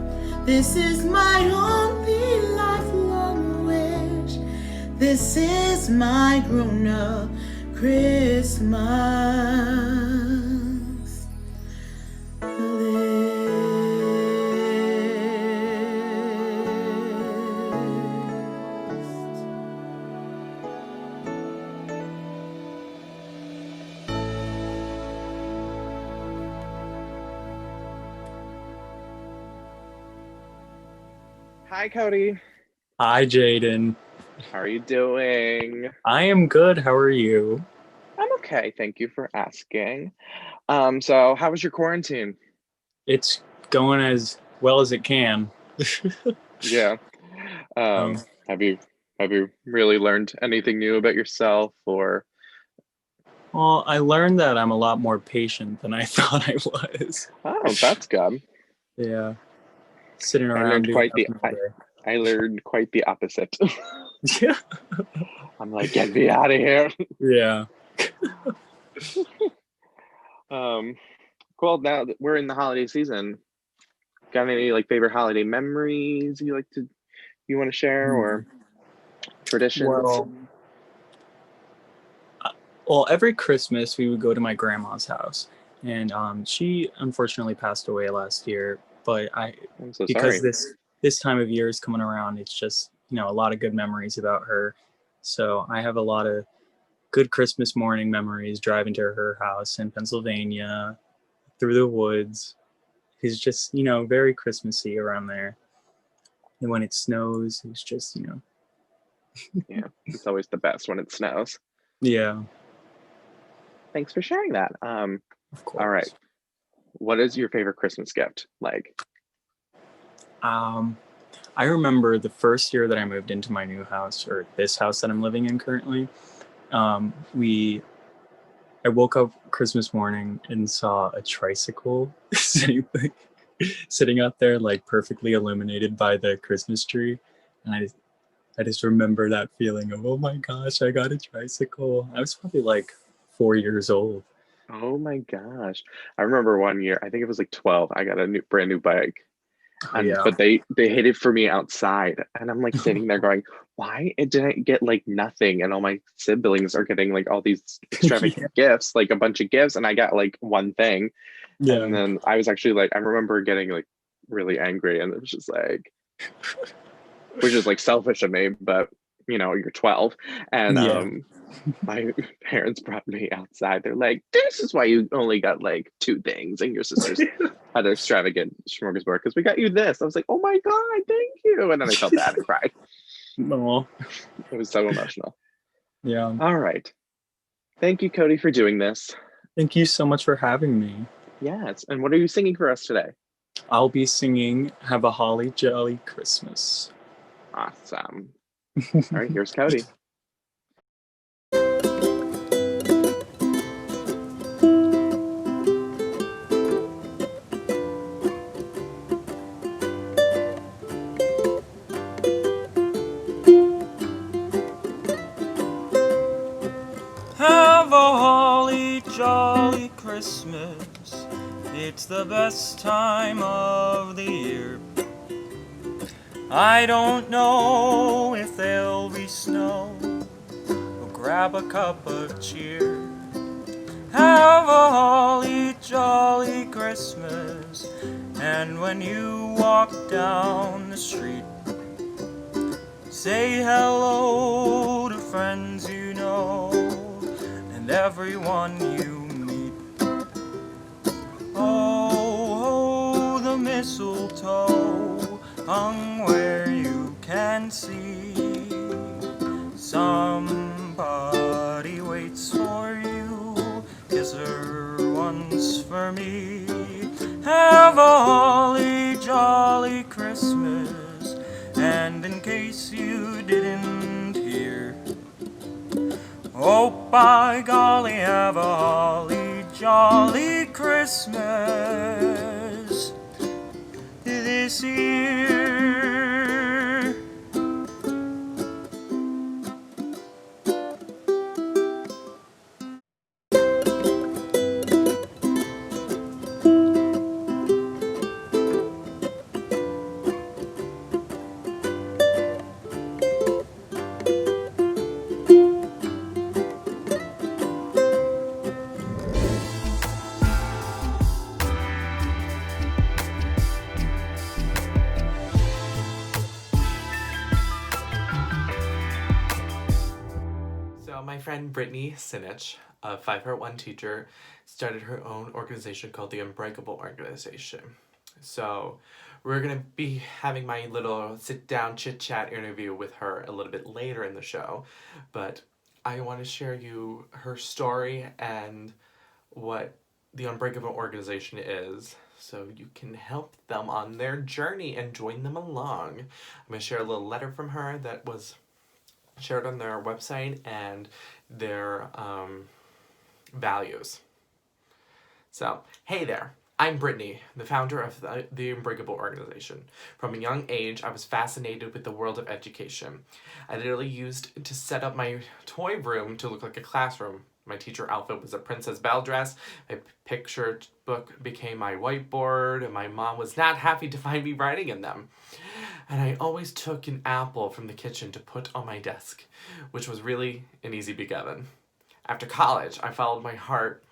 This is my only lifelong wish. This is my grown-up Christmas list. Hi, Cody. Hi, Jaden. How are you doing? I am good. How are you? I'm okay. Thank you for asking. So how was your quarantine? It's going as well as it can. Yeah. Have you really learned anything new about yourself, or? Well, I learned that I'm a lot more patient than I thought I was. Oh, that's good. Yeah. Sitting I around learned doing quite the nothing all day. I learned quite the opposite. Yeah. I'm like, get me out of here. Yeah. Cool. Now that we're in the holiday season, got any like favorite holiday memories you want to share, or traditions? Well, every Christmas we would go to my grandma's house, and she unfortunately passed away last year. But I'm so because sorry. this time of year is coming around, it's just, a lot of good memories about her. So I have a lot of good Christmas morning memories driving to her house in Pennsylvania, through the woods. It's just, very Christmassy around there. And when it snows, it's just, Yeah, it's always the best when it snows. Yeah. Thanks for sharing that. Of course. All right. What is your favorite Christmas gift? Like, I remember the first year that I moved into my new house, or this house that I'm living in currently. I woke up Christmas morning and saw a tricycle sitting out there, like perfectly illuminated by the Christmas tree, and I just remember that feeling of, oh my gosh, I got a tricycle. I was probably like 4 years old. oh my gosh. I remember one year, I think it was like 12, I got a brand new bike. But they hid it for me outside, and I'm like sitting there going, why did I get like nothing, and all my siblings are getting like all these extravagant gifts, like a bunch of gifts, and I got like one thing. And then I was actually like, I remember getting like really angry, and it was just like, which is like selfish of me, but you're 12. And my parents brought me outside. They're like, this is why you only got like 2 things, and your sisters had an extravagant smorgasbord because we got you this. I was like, oh my God, thank you. And then I felt bad and cried. No. It was so emotional. Yeah. All right. Thank you, Cody, for doing this. Thank you so much for having me. Yes. And what are you singing for us today? I'll be singing Have a Holly Jolly Christmas. Awesome. All right, here's Cody. It's the best time of the year. I don't know if there'll be snow. We'll grab a cup of cheer. Have a holly jolly Christmas. And when you walk down the street, say hello to friends you know and everyone you meet. Oh, the mistletoe hung where you can see. Somebody waits for you. Kiss her once for me. Have a holly jolly Christmas. And in case you didn't hear, oh by golly, have a holly jolly Christmas this year. So my friend Brittany Sinitch, a 5-part-1 teacher, started her own organization called the Unbreakable Organization. So we're going to be having my little sit-down chit-chat interview with her a little bit later in the show, but I want to share you her story and what the Unbreakable Organization is, so you can help them on their journey and join them along. I'm going to share a little letter from her that was shared on their website and their values. So, hey there. I'm Brittany, the founder of the Unbreakable Organization. From a young age, I was fascinated with the world of education. I literally used to set up my toy room to look like a classroom. My teacher outfit was a Princess Belle dress. My picture book became my whiteboard, and my mom was not happy to find me writing in them. And I always took an apple from the kitchen to put on my desk, which was really an easy beginning. After college, I followed my heart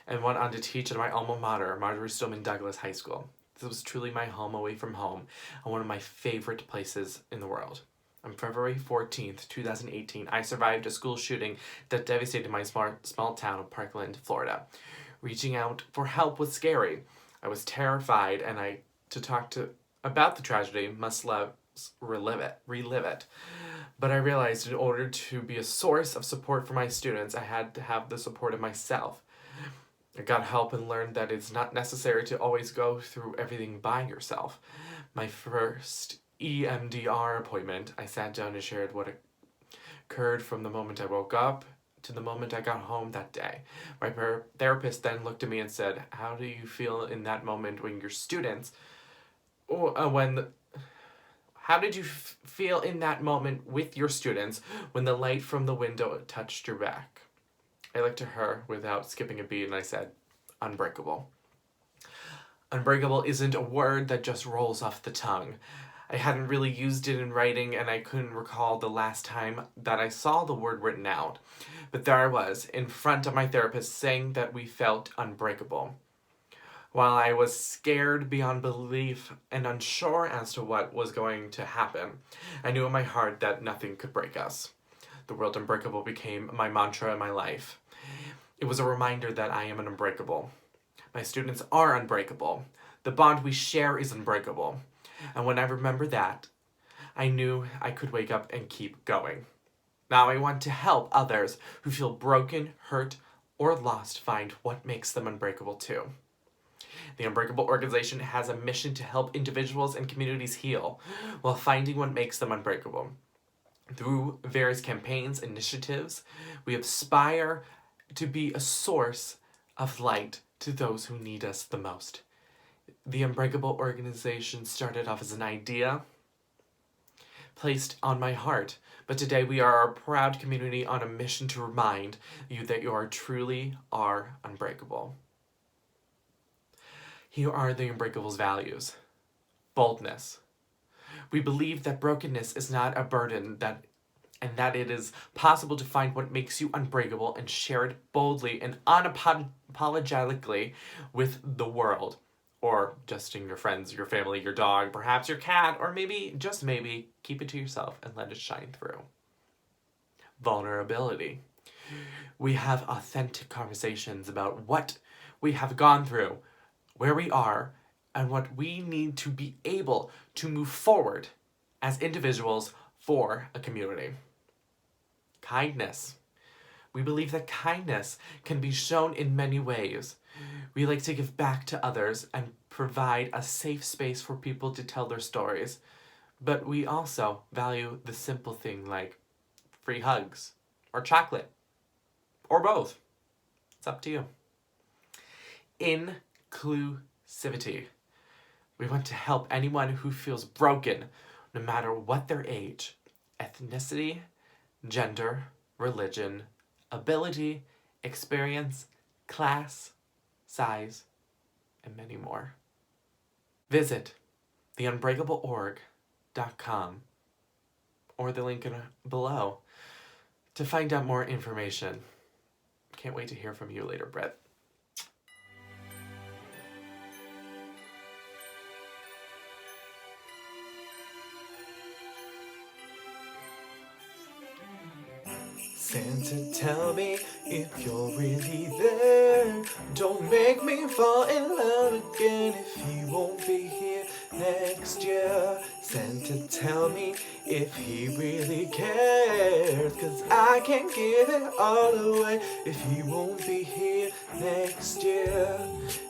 and went on to teach at my alma mater, Marjorie Stoneman Douglas High School. This was truly my home away from home and one of my favorite places in the world. On February 14th, 2018, I survived a school shooting that devastated my small town of Parkland, Florida. Reaching out for help was scary. I was terrified, and to talk about the tragedy must relive it. But I realized in order to be a source of support for my students, I had to have the support of myself. I got help and learned that it's not necessary to always go through everything by yourself. My first EMDR appointment, I sat down and shared what occurred from the moment I woke up to the moment I got home that day. My therapist then looked at me and said, how do you feel in that moment when your students, how did you feel in that moment with your students when the light from the window touched your back? I looked at her without skipping a beat and I said, unbreakable. Unbreakable isn't a word that just rolls off the tongue. I hadn't really used it in writing, and I couldn't recall the last time that I saw the word written out. But there I was, in front of my therapist, saying that we felt unbreakable. While I was scared beyond belief and unsure as to what was going to happen, I knew in my heart that nothing could break us. The word unbreakable became my mantra in my life. It was a reminder that I am unbreakable. My students are unbreakable. The bond we share is unbreakable. And when I remember that, I knew I could wake up and keep going. Now I want to help others who feel broken, hurt, or lost find what makes them unbreakable too. The Unbreakable Organization has a mission to help individuals and communities heal while finding what makes them unbreakable. Through various campaigns, initiatives, we aspire to be a source of light to those who need us the most. The Unbreakable Organization started off as an idea placed on my heart, but today we are a proud community on a mission to remind you that you truly are unbreakable. Here are the Unbreakable's values. Boldness. We believe that brokenness is not a burden, and that it is possible to find what makes you unbreakable and share it boldly and unapologetically with the world. Or just in your friends, your family, your dog, perhaps your cat, or maybe, just maybe, keep it to yourself and let it shine through. Vulnerability. We have authentic conversations about what we have gone through, where we are, and what we need to be able to move forward as individuals for a community. Kindness. We believe that kindness can be shown in many ways. We like to give back to others and provide a safe space for people to tell their stories. But we also value the simple thing like free hugs or chocolate or both. It's up to you. Inclusivity. We want to help anyone who feels broken, no matter what their age, ethnicity, gender, religion, ability, experience, class, size, and many more. Visit theunbreakableorg.com or the link below to find out more information. Can't wait to hear from you later, Brett. Santa, tell me if you're really there. Don't make me fall in love again if he won't be here next year. Santa, tell me if he really cares, 'cause I can't give it all away if he won't be here next year.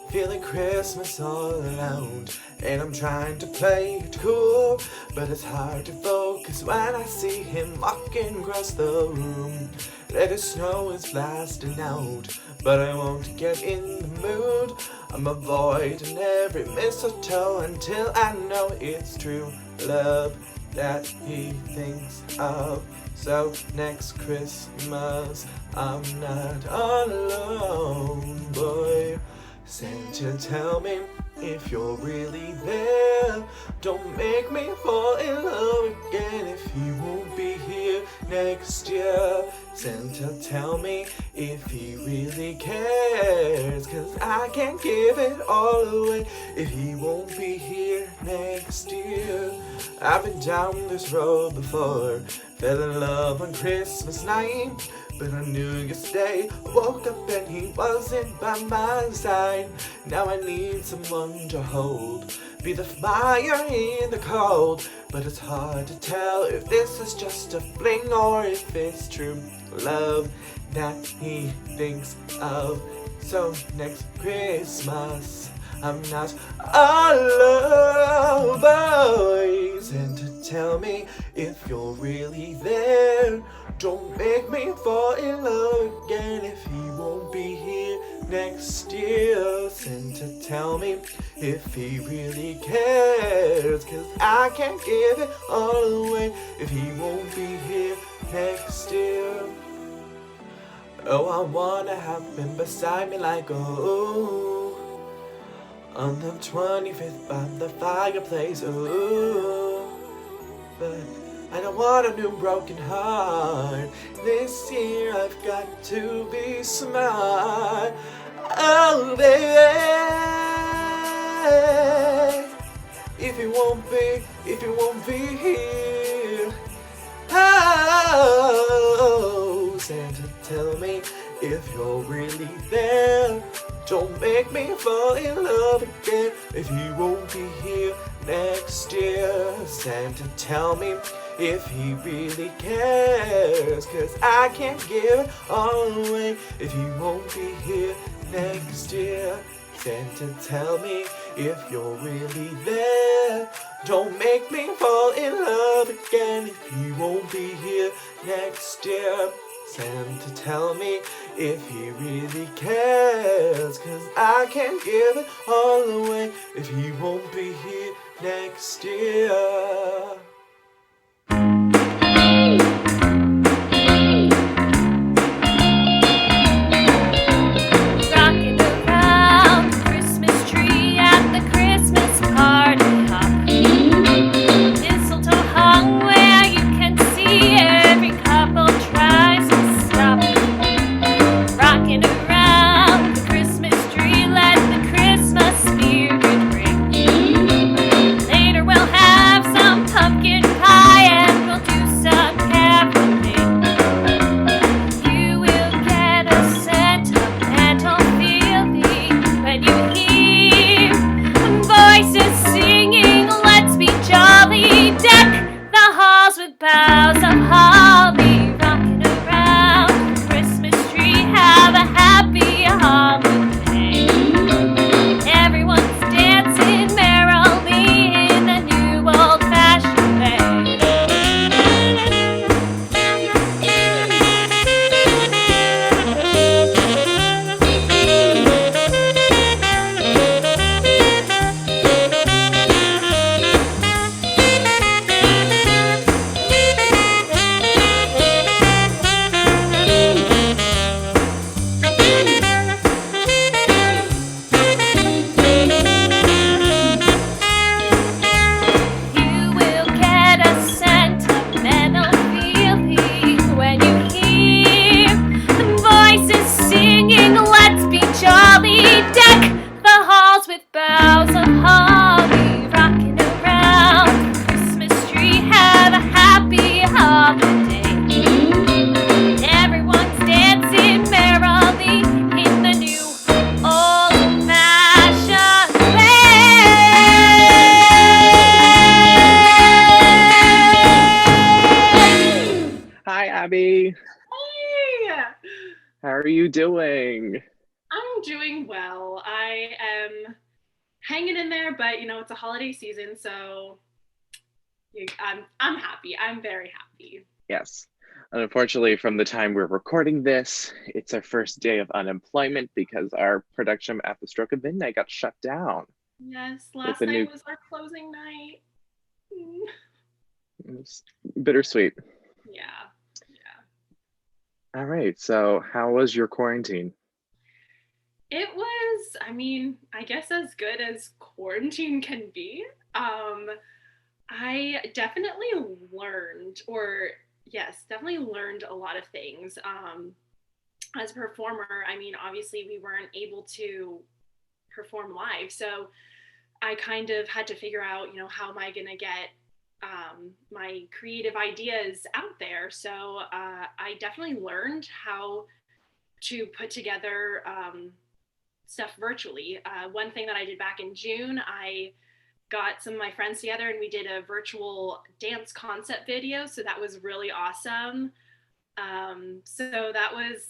Feeling Christmas all around, and I'm trying to play it cool, but it's hard to focus when I see him walking across the room. Let it snow is blasting out, but I won't get in the mood. I'm avoiding every mistletoe until I know it's true love that he thinks of. So next Christmas, I'm not all alone, boy. Santa, tell me if you're really there. Don't make me fall in love again if he won't be here next year. Santa, tell me if he really cares, 'cause I can't give it all away if he won't be here next year. I've been down this road before, fell in love on Christmas night, but on New Year's Day, woke up and he wasn't by my side. Now I need someone to hold, be the fire in the cold, but it's hard to tell if this is just a fling or if it's true love that he thinks of. So next Christmas, I'm not alone, boys. And to tell me if you're really there. Don't make me fall in love again if he won't be here next year. Santa, tell me if he really cares, 'cause I can't give it all away if he won't be here next year. Oh, I wanna have him beside me like oh, on the 25th by the fireplace, oh, but I don't want a new broken heart. This year I've got to be smart. Oh, baby, if you won't be here. Oh, Santa, tell me if you're really there. Don't make me fall in love again if he won't be here next year. Santa, tell me if he really cares, 'cause I can't give it all away if he won't be here next year. Santa, tell me if you're really there. Don't make me fall in love again if he won't be here next year. Santa, tell me if he really cares, 'cause I can't give it all away if he won't be here next year. Rocking around the Christmas tree at Abby. Hey! How are you doing? I'm doing well. I am hanging in there, but you know, it's a holiday season, so I'm happy. I'm very happy. Yes. Unfortunately, from the time we're recording this, it's our first day of unemployment because our production at the stroke of midnight got shut down. Yes, last night was our closing night. It's bittersweet. Yeah. All right. So how was your quarantine? It was, I mean, I guess as good as quarantine can be. I definitely learned, definitely learned a lot of things. As a performer, I mean, obviously we weren't able to perform live. So I kind of had to figure out, you know, how am I going to get my creative ideas out there. So I definitely learned how to put together stuff virtually. One thing that I did back in June, I got some of my friends together and we did a virtual dance concept video. So that was really awesome. So that was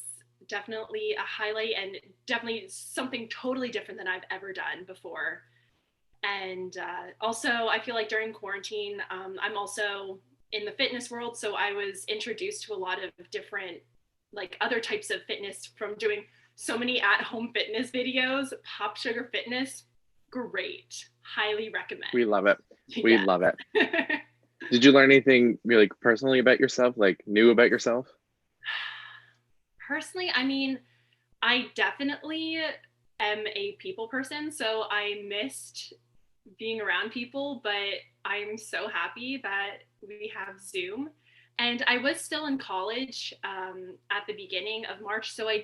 definitely a highlight and definitely something totally different than I've ever done before. And also, I feel like during quarantine, I'm also in the fitness world. So I was introduced to a lot of different, like other types of fitness from doing so many at-home fitness videos. Pop Sugar Fitness, great. Highly recommend. We love it. We love it. Did you learn anything really personally about yourself, like new about yourself? Personally, I mean, I definitely am a people person. So I missed being around people, but I'm so happy that we have Zoom. And I was still in college at the beginning of March. So I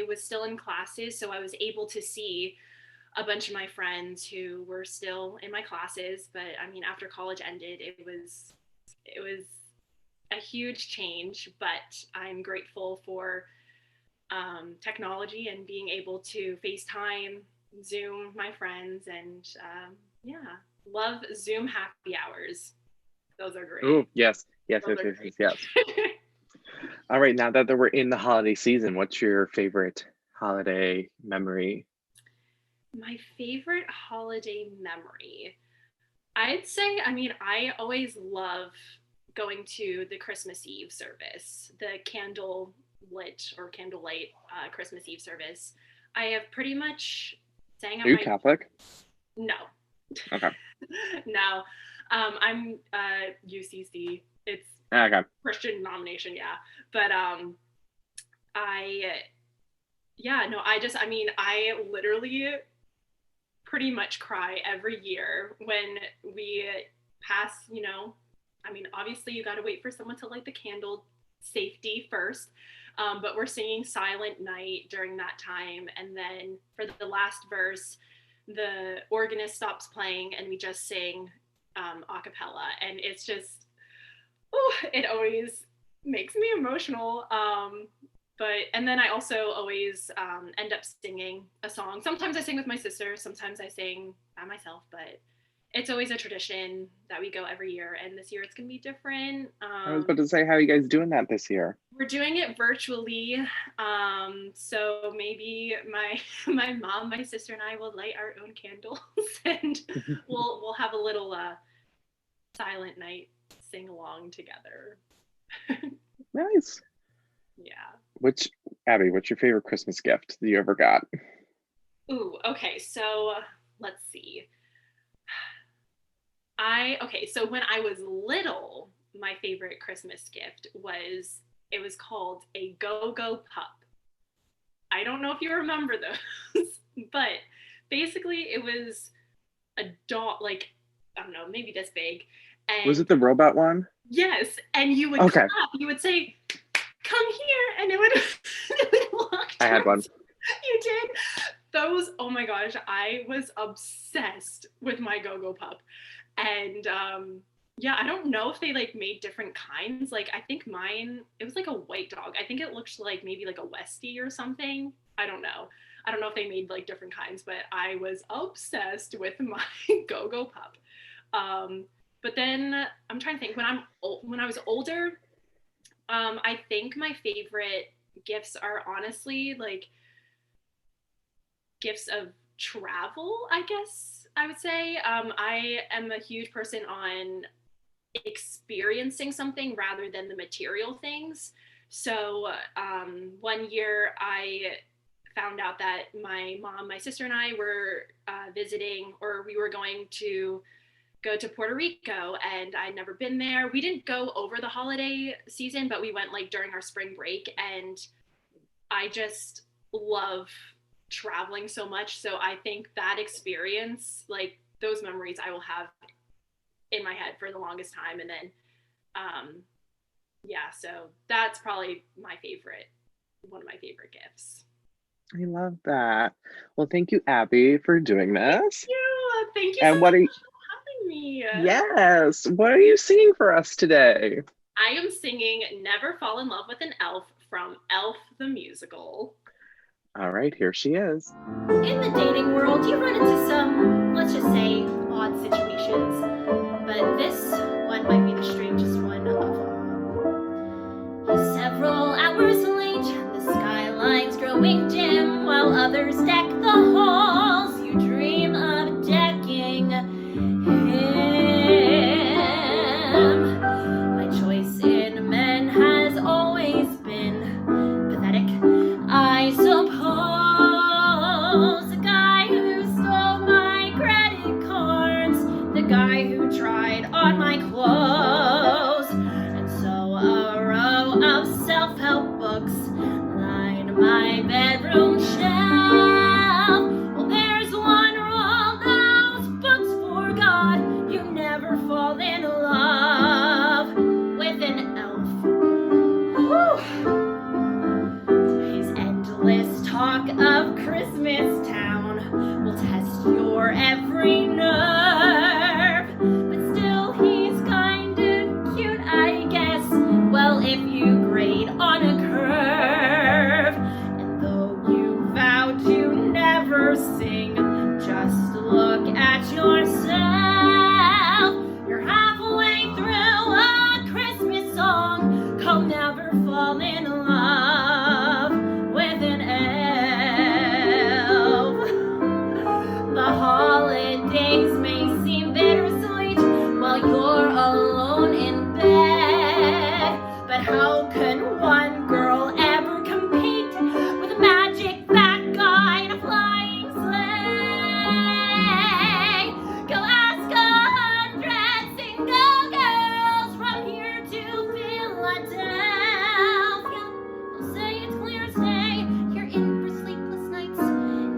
was still in classes. So I was able to see a bunch of my friends who were still in my classes. But I mean, after college ended, it was a huge change, but I'm grateful for technology and being able to FaceTime, Zoom my friends, and love Zoom happy hours. Those are great. Oh, yes. All right, now that we're in the holiday season, what's your favorite holiday memory? My favorite holiday memory, I'd say, I mean, I always love going to the Christmas Eve service, the candlelight Christmas Eve service. I have pretty much sang at Are you Catholic? No. Okay. No. I'm UCC. It's Okay. Christian denomination, yeah. But I literally pretty much cry every year when we pass, you know, I mean, obviously you got to wait for someone to light the candle, safety first. But we're singing Silent Night during that time. And then for the last verse, the organist stops playing and we just sing a cappella. And it's just, it always makes me emotional. And then I also always end up singing a song. Sometimes I sing with my sister, sometimes I sing by myself, but it's always a tradition that we go every year. And this year it's going to be different. I was about to say, how are you guys doing that this year? We're doing it virtually. So maybe my mom, my sister, and I will light our own candles and we'll have a little silent night sing along together. Nice. Yeah. Abby, what's your favorite Christmas gift that you ever got? Ooh, okay. So let's see. So when I was little, my favorite Christmas gift was called a Go-Go Pup. I don't know if you remember those, but basically it was a dog, like, I don't know, maybe this big. And was it the robot one? Yes, and you would clap, you would say, "Come here," and it would walk. I had one. You did? Those, oh my gosh, I was obsessed with my Go-Go Pup. And I don't know if they like made different kinds. Like I think mine, it was like a white dog. I think it looked like maybe like a Westie or something. I don't know if they made like different kinds, but I was obsessed with my Go-Go Pup. But then I'm trying to think, when I was older, I think my favorite gifts are honestly like gifts of travel, I guess I would say. I am a huge person on experiencing something rather than the material things. So one year I found out that my mom, my sister, and I were visiting, or we were going to go to Puerto Rico, and I'd never been there. We didn't go over the holiday season, but we went like during our spring break, and I just love traveling so much. So I think that experience, like those memories, I will have in my head for the longest time. And then yeah, so that's probably my favorite, one of my favorite gifts. I love that. Well, thank you, Abby, for doing this. Thank you And so what much are you, for having me. yes, what are you singing for us today? I am singing Never Fall in Love with an Elf from Elf the Musical. All right, here she is. In the dating world, you run into some, let's just say, odd situations. But this one might be the strangest one of all. He's several hours late, the skyline's growing dim, while others deck the halls. You dream of decking him. My choice in men has always been pathetic, I suppose. The guy who stole my credit cards, the guy who tried on my clothes, and so a row of self-help books line my bedroom shelf. Well, there's one rule, those books for God: you never fall in love with an elf. Whew. His endless talk of Christmas Town will test your every nerve, but still he's kind of cute, I guess. Well, if you grade on a curve, and though you vow to never sing, just look at yourself. You're halfway through a Christmas song called Never Fall in Love with an elf. The holidays may seem bittersweet while you're alone in bed, but how can one girl ever compete with a magic fat guy in a flying sleigh? Go ask 100 single girls from here to Philadelphia. They'll say it's clear as day you're in for sleepless nights.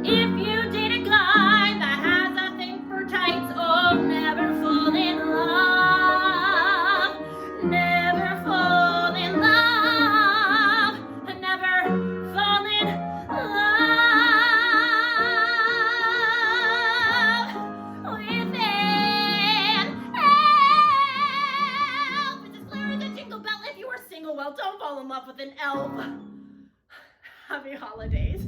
If you date a guy that has a thing for tights, oh, never fall in love. Never fall in love. Never fall in love with an elf. It's as clear as a jingle bell. If you are single, well, don't fall in love with an elf. Happy holidays.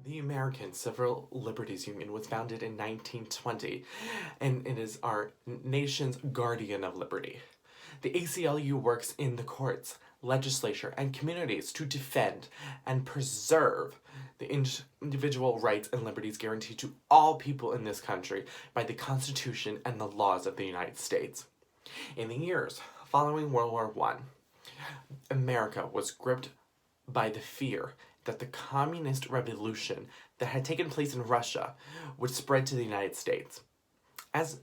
The American Civil Liberties Union was founded in 1920, and it is our nation's guardian of liberty. The ACLU works in the courts, legislature, and communities to defend and preserve the individual rights and liberties guaranteed to all people in this country by the Constitution and the laws of the United States. In the years following World War I, America was gripped by the fear that the communist revolution that had taken place in Russia would spread to the United States. As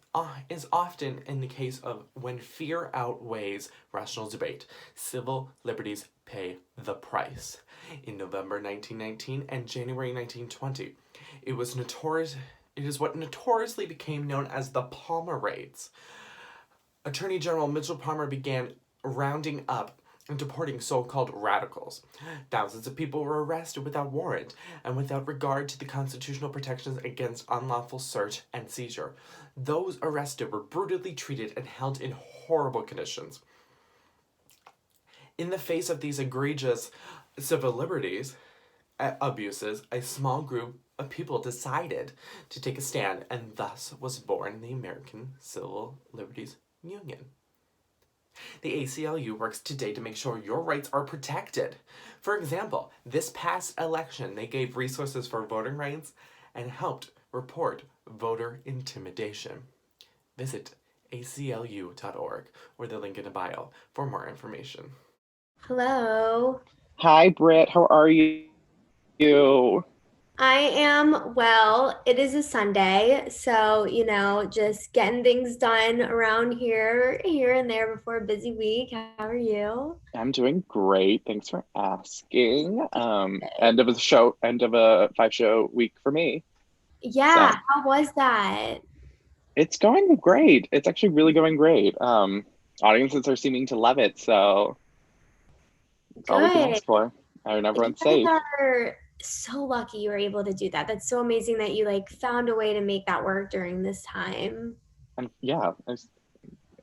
is often in the case of when fear outweighs rational debate, civil liberties pay the price. In November 1919 and January 1920, it is what notoriously became known as the Palmer Raids. Attorney General Mitchell Palmer began rounding up and deporting so-called radicals. Thousands of people were arrested without warrant and without regard to the constitutional protections against unlawful search and seizure. Those arrested were brutally treated and held in horrible conditions. In the face of these egregious civil liberties abuses, a small group of people decided to take a stand, and thus was born the American Civil Liberties Union. The ACLU works today to make sure your rights are protected. For example, this past election, they gave resources for voting rights and helped report voter intimidation. Visit aclu.org or the link in the bio for more information. Hello. Hi, Britt. How are you? I am well. It is a Sunday, so just getting things done around here and there before a busy week. How are you? I'm doing great. Thanks for asking. End of a 5-show week for me. Yeah, so, how was that? It's going great. It's actually really going great. Audiences are seeming to love it, so that's all we can ask for. And everyone's safe. Are so lucky you were able to do that. That's so amazing that you found a way to make that work during this time. And yeah,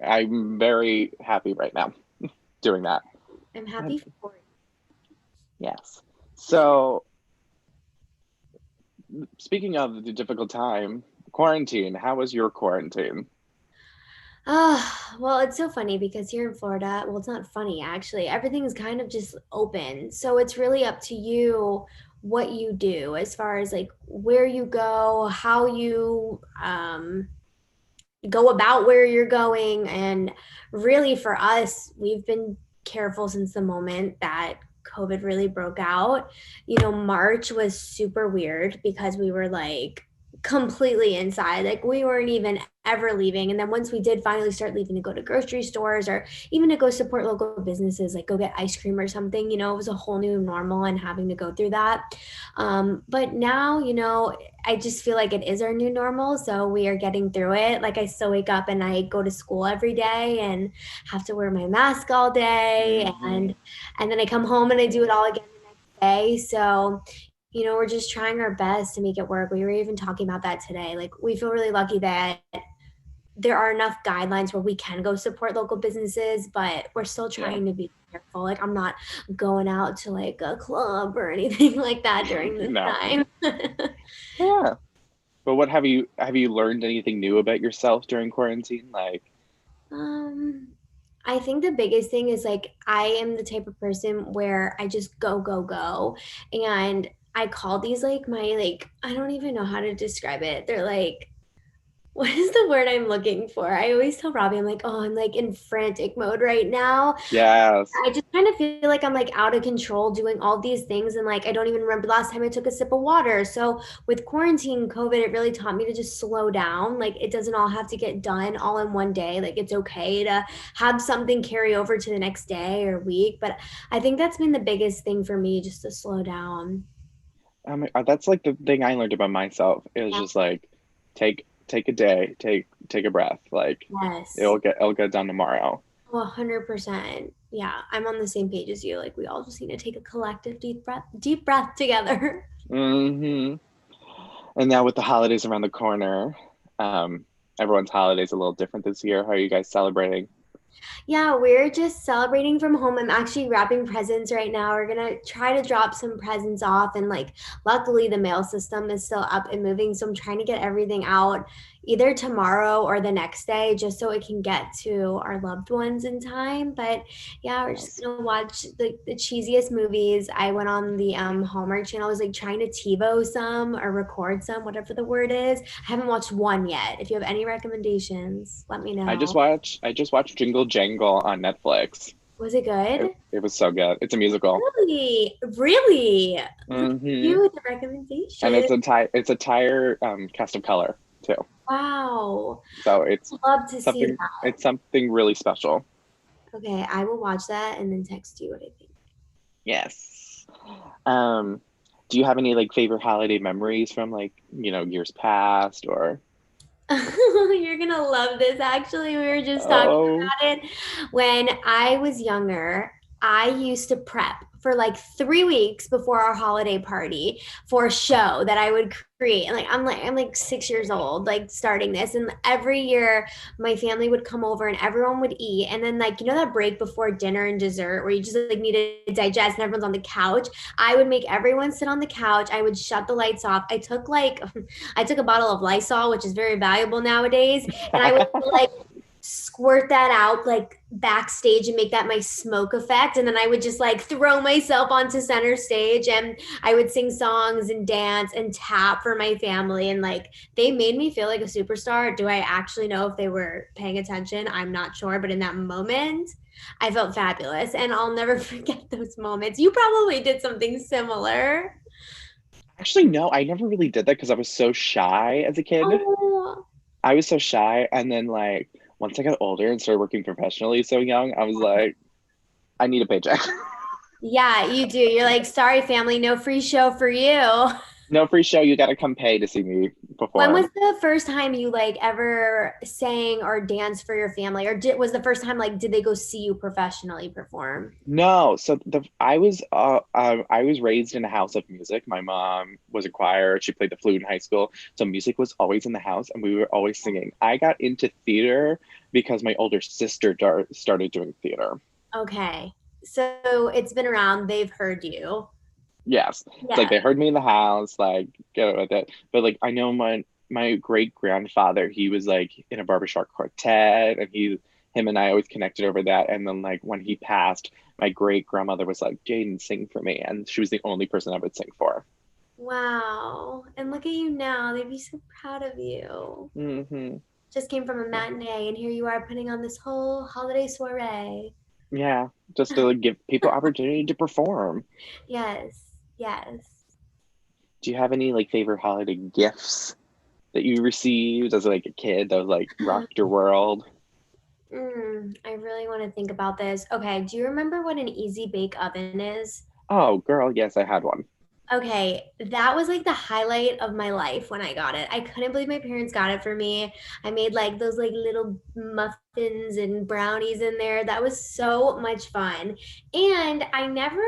I'm very happy right now doing that. I'm happy for you. Yes. So speaking of the difficult time, quarantine, how was your quarantine? Well, it's so funny because here in Florida, well, it's not funny actually. Everything is kind of just open. So it's really up to you what you do as far as where you go, how you go about where you're going. And really for us, we've been careful since the moment that COVID really broke out. March was super weird because we were completely inside. We weren't even ever leaving. And then once we did finally start leaving to go to grocery stores or even to go support local businesses, go get ice cream or something, it was a whole new normal and having to go through that. But now, I just feel like it is our new normal. So we are getting through it. I still wake up and I go to school every day and have to wear my mask all day. And then I come home and I do it all again the next day. So we're just trying our best to make it work. We were even talking about that today. We feel really lucky that there are enough guidelines where we can go support local businesses, but we're still trying to be careful. I'm not going out to a club or anything like that during this time. Yeah. But what have you learned anything new about yourself during quarantine? I think the biggest thing is I am the type of person where I just go. And I call these my I don't even know how to describe it. They're what is the word I'm looking for? I always tell Robbie, I'm I'm in frantic mode right now. Yes. I just kind of feel I'm out of control doing all these things. And I don't even remember the last time I took a sip of water. So with quarantine COVID, it really taught me to just slow down. It doesn't all have to get done all in one day. it's okay to have something carry over to the next day or week. But I think that's been the biggest thing for me, just to slow down. That's the thing I learned about myself. It was just take a day, take a breath. Yes. It'll get done tomorrow. 100%. Yeah, I'm on the same page as you. We all just need to take a collective deep breath together. And now with the holidays around the corner, everyone's holidays a little different this year. How are you guys celebrating? Yeah, we're just celebrating from home. I'm actually wrapping presents right now. We're gonna try to drop some presents off, and luckily the mail system is still up and moving, so I'm trying to get everything out either tomorrow or the next day just so it can get to our loved ones in time. But yeah, we're just gonna watch the cheesiest movies. I went on the Hallmark channel. I was trying to TiVo some or record some, whatever the word is. I haven't watched one yet. If you have any recommendations, let me know. I just watched Jingle Jangle on Netflix. Was it good? It was so good. It's a musical. Really? You the recommendation. And it's a entire cast of color too. Wow. So it's love to see that. It's something really special. Okay, I will watch that and then text you what I think. Yes. Do you have any favorite holiday memories from years past or? You're gonna love this. Actually, we were just talking about it. When I was younger, I used to prep for like 3 weeks before our holiday party for a show that I would create. And I'm like 6 years old, like starting this. And every year my family would come over and everyone would eat. And then like, you know, that break before dinner and dessert where you just like need to digest and everyone's on the couch. I would make everyone sit on the couch. I would shut the lights off. I took a bottle of Lysol, which is very valuable nowadays. And I would like squirt that out like backstage and make that my smoke effect. And then I would just like throw myself onto center stage and I would sing songs and dance and tap for my family. And like, they made me feel like a superstar. Do I actually know if they were paying attention? I'm not sure. But in that moment, I felt fabulous. And I'll never forget those moments. You probably did something similar. Actually, no, I never really did that because I was so shy as a kid. Oh. I was so shy. And then like, once I got older and started working professionally so young, I was like, I need a paycheck. Yeah, you do. You're like, sorry, family, no free show for you. No free show. You got to come pay to see me perform. When was the first time you like ever sang or danced for your family? Or was the first time like, did they go see you professionally perform? No. So I was raised in a house of music. My mom was a choir. She played the flute in high school. So music was always in the house and we were always singing. I got into theater because my older sister started doing theater. Okay. So it's been around. They've heard you. Yes. Yeah. It's like they heard me in the house, like, get with it. But like, I know my great grandfather, he was like in a barbershop quartet and him and I always connected over that. And then like when he passed, my great grandmother was like, Jaedon, sing for me. And she was the only person I would sing for. Wow. And look at you now. They'd be so proud of you. Mm-hmm. Just came from a matinee and here you are putting on this whole holiday soiree. Yeah. Just to like, give people opportunity to perform. Yes. Yes. Do you have any like favorite holiday gifts that you received as like a kid that was like rocked your world? I really want to think about this. Okay, do you remember what an easy bake oven is? Oh, girl, yes, I had one. Okay, that was like the highlight of my life when I got it. I couldn't believe my parents got it for me. I made like those like little muffins and brownies in there. That was so much fun. And I never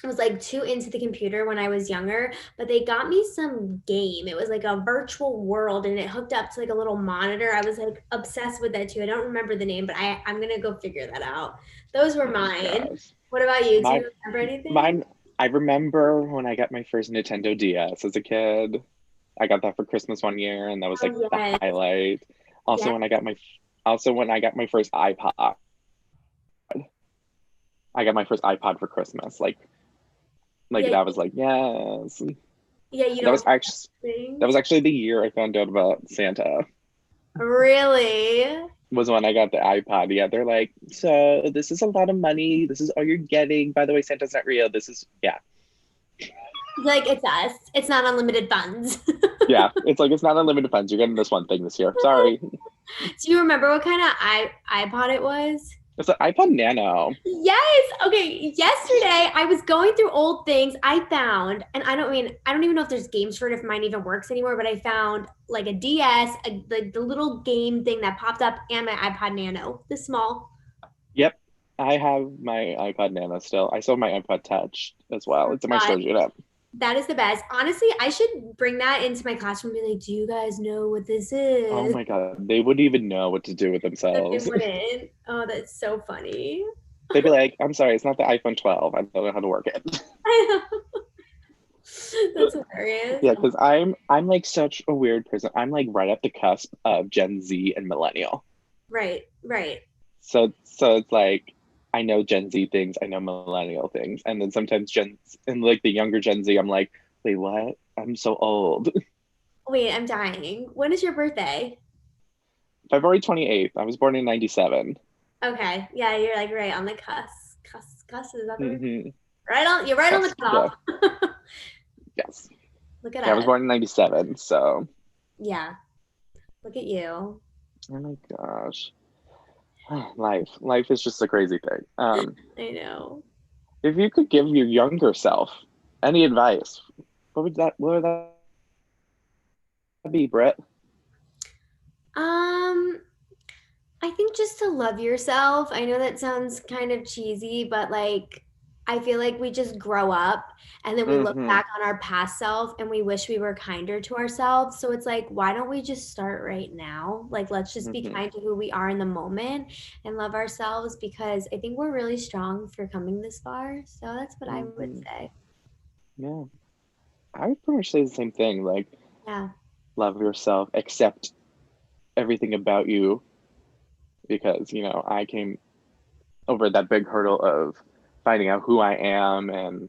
was like too into the computer when I was younger, but they got me some game. It was like a virtual world and it hooked up to like a little monitor. I was like obsessed with that too. I don't remember the name, but I'm gonna go figure that out. Those were mine. Gosh. What about you? Do you remember anything? I remember when I got my first Nintendo DS as a kid. I got that for Christmas one year and that was like the highlight. Also when I got my first iPod. I got my first iPod for Christmas. Like that was like, yes. Yeah, that was actually the year I found out about Santa. Really? Was when I got the iPod. Yeah, they're like, so this is a lot of money. This is all you're getting. By the way, Santa's not real. This is, yeah. Like, it's us. It's not unlimited funds. Yeah, it's like, it's not unlimited funds. You're getting this one thing this year. Sorry. Do you remember what kind of iPod it was? It's an iPod Nano. Yes. Okay. Yesterday, I was going through old things. I found, and I don't even know if there's games for it, if mine even works anymore, but I found like a DS, like the little game thing that popped up, and my iPod Nano, the small. Yep. I have my iPod Nano still. I still have my iPod Touch as well. It's in my storage unit. That is the best. Honestly, I should bring that into my classroom and be like, do you guys know what this is? Oh my God. They wouldn't even know what to do with themselves. They wouldn't. Oh, that's so funny. They'd be like, I'm sorry, it's not the iPhone 12. I don't know how to work it. I know. That's hilarious. Yeah, because I'm like such a weird person. I'm like right at the cusp of Gen Z and millennial. Right. So it's like, I know Gen Z things, I know millennial things. And then sometimes like the younger Gen Z, I'm like, wait, what? I'm so old. Wait, I'm dying. When is your birthday? February 28th. I was born in 97. Okay. Yeah, you're like right on the cusp. Cusp, is that the word? Mm-hmm. You're right on the top. Yeah. Yes. Look at us. I was born in 97, so. Yeah. Look at you. Oh my gosh. Life is just a crazy thing. I know. If you could give your younger self any advice, what would that be, Britt? I think just to love yourself. I know that sounds kind of cheesy, but like I feel like we just grow up and then we look Mhm. back on our past self and we wish we were kinder to ourselves. So it's like, why don't we just start right now? Like, let's just be Mhm. kind to who we are in the moment and love ourselves, because I think we're really strong for coming this far. So that's what I would Mhm. say. Yeah. I would pretty much say the same thing. Like, Yeah. love yourself, accept everything about you, because, you know, I came over that big hurdle of finding out who I am and,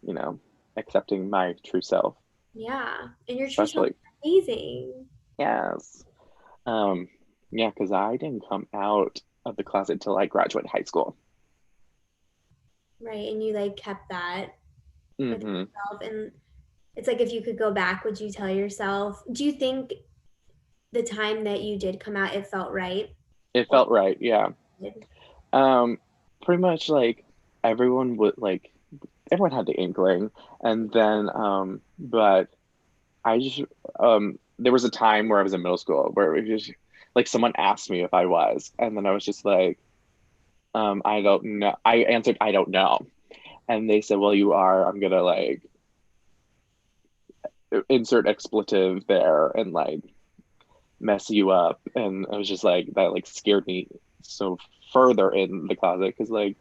you know, accepting my true self, Yeah. And your true self especially. is amazing. Yes. Um, yeah, because I didn't come out of the closet until I graduated high school. Right. And you like kept that with Hmm. yourself. And it's like, if you could go back, would you tell yourself, do you think the time that you did come out, it felt right? It Or felt right, yeah. Um, Pretty much like everyone would like everyone had the inkling, and then but I just there was a time where I was in middle school where it was just like someone asked me if I was, and then I was just like, I don't know. I answered I don't know, and they said, well, you are. I'm gonna like insert expletive there and like mess you up, and I was just like that like scared me so further in the closet because like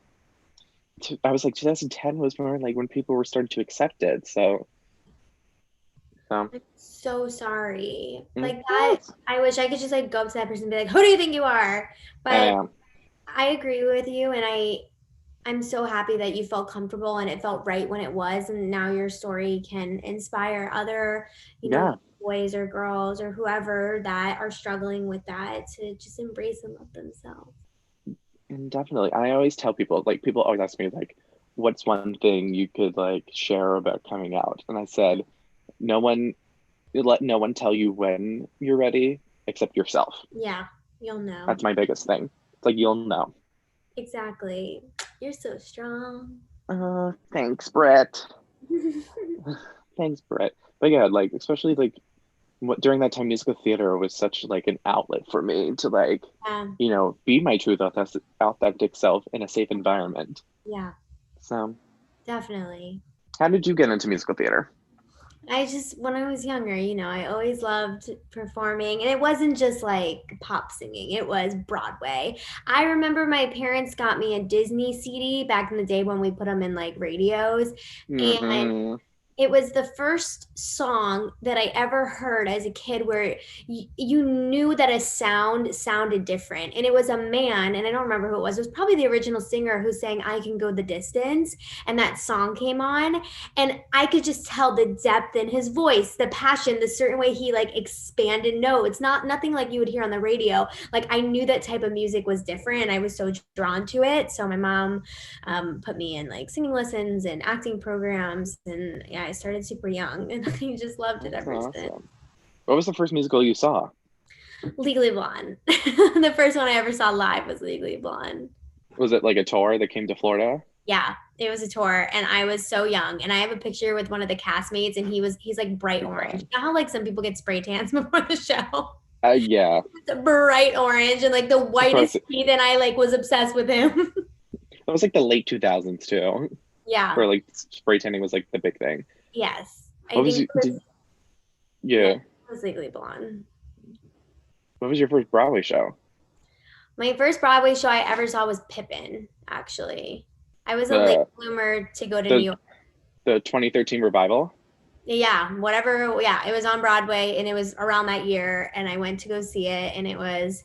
I was like 2010 was more like when people were starting to accept it. So I'm so sorry. Like that, yes, I wish I could just like go up to that person and be like, who do you think you are? I But am. I agree with you, and I'm so happy that you felt comfortable and it felt right when it was, and now your story can inspire other, Yeah, boys or girls or whoever that are struggling with that to just embrace and love themselves. and definitely. I always tell people like people always ask me like, what's one thing you could like share about coming out? And I said, no one let no one tell you when you're ready except yourself. Yeah, you'll know. That's my biggest thing. It's like you'll know. Exactly. You're so strong. Thanks, Brett. Thanks, Brett. But yeah, like especially like during that time, musical theater was such like an outlet for me to like, Yeah. you know, be my true authentic self in a safe environment. Yeah, So, definitely. how did you get into musical theater? When I was younger, I always loved performing. And it wasn't just like pop singing, it was Broadway. I remember my parents got me a Disney CD back in the day when we put them in like radios. And Hmm. it was the first song that I ever heard as a kid where you knew that a sound sounded different. And it was a man, and I don't remember who it was. It was probably the original singer who sang I Can Go the Distance. And that song came on. And I could just tell the depth in his voice, the passion, the certain way he like expanded notes, nothing like you would hear on the radio. Like I knew that type of music was different, and I was so drawn to it. So my mom put me in like singing lessons and acting programs. And yeah, I started super young and I just loved it That's ever since. awesome. What was the first musical you saw? Legally Blonde. The first one I ever saw live was Legally Blonde. Was it like a tour that came to Florida? Yeah, it was a tour, and I was so young. And I have a picture with one of the castmates, and he's like bright orange. You know how like some people get spray tans before the show? Yeah. It's bright orange and like the whitest teeth, and I like was obsessed with him. That was like the late 2000s too. Yeah. Where like spray tanning was like the big thing. Yes. What was it was Legally Blonde. What was your first Broadway show? My first Broadway show I ever saw was Pippin, actually. I was a late bloomer to go to New York. The 2013 revival? Yeah, whatever. Yeah, it was on Broadway, and it was around that year, and I went to go see it, and it was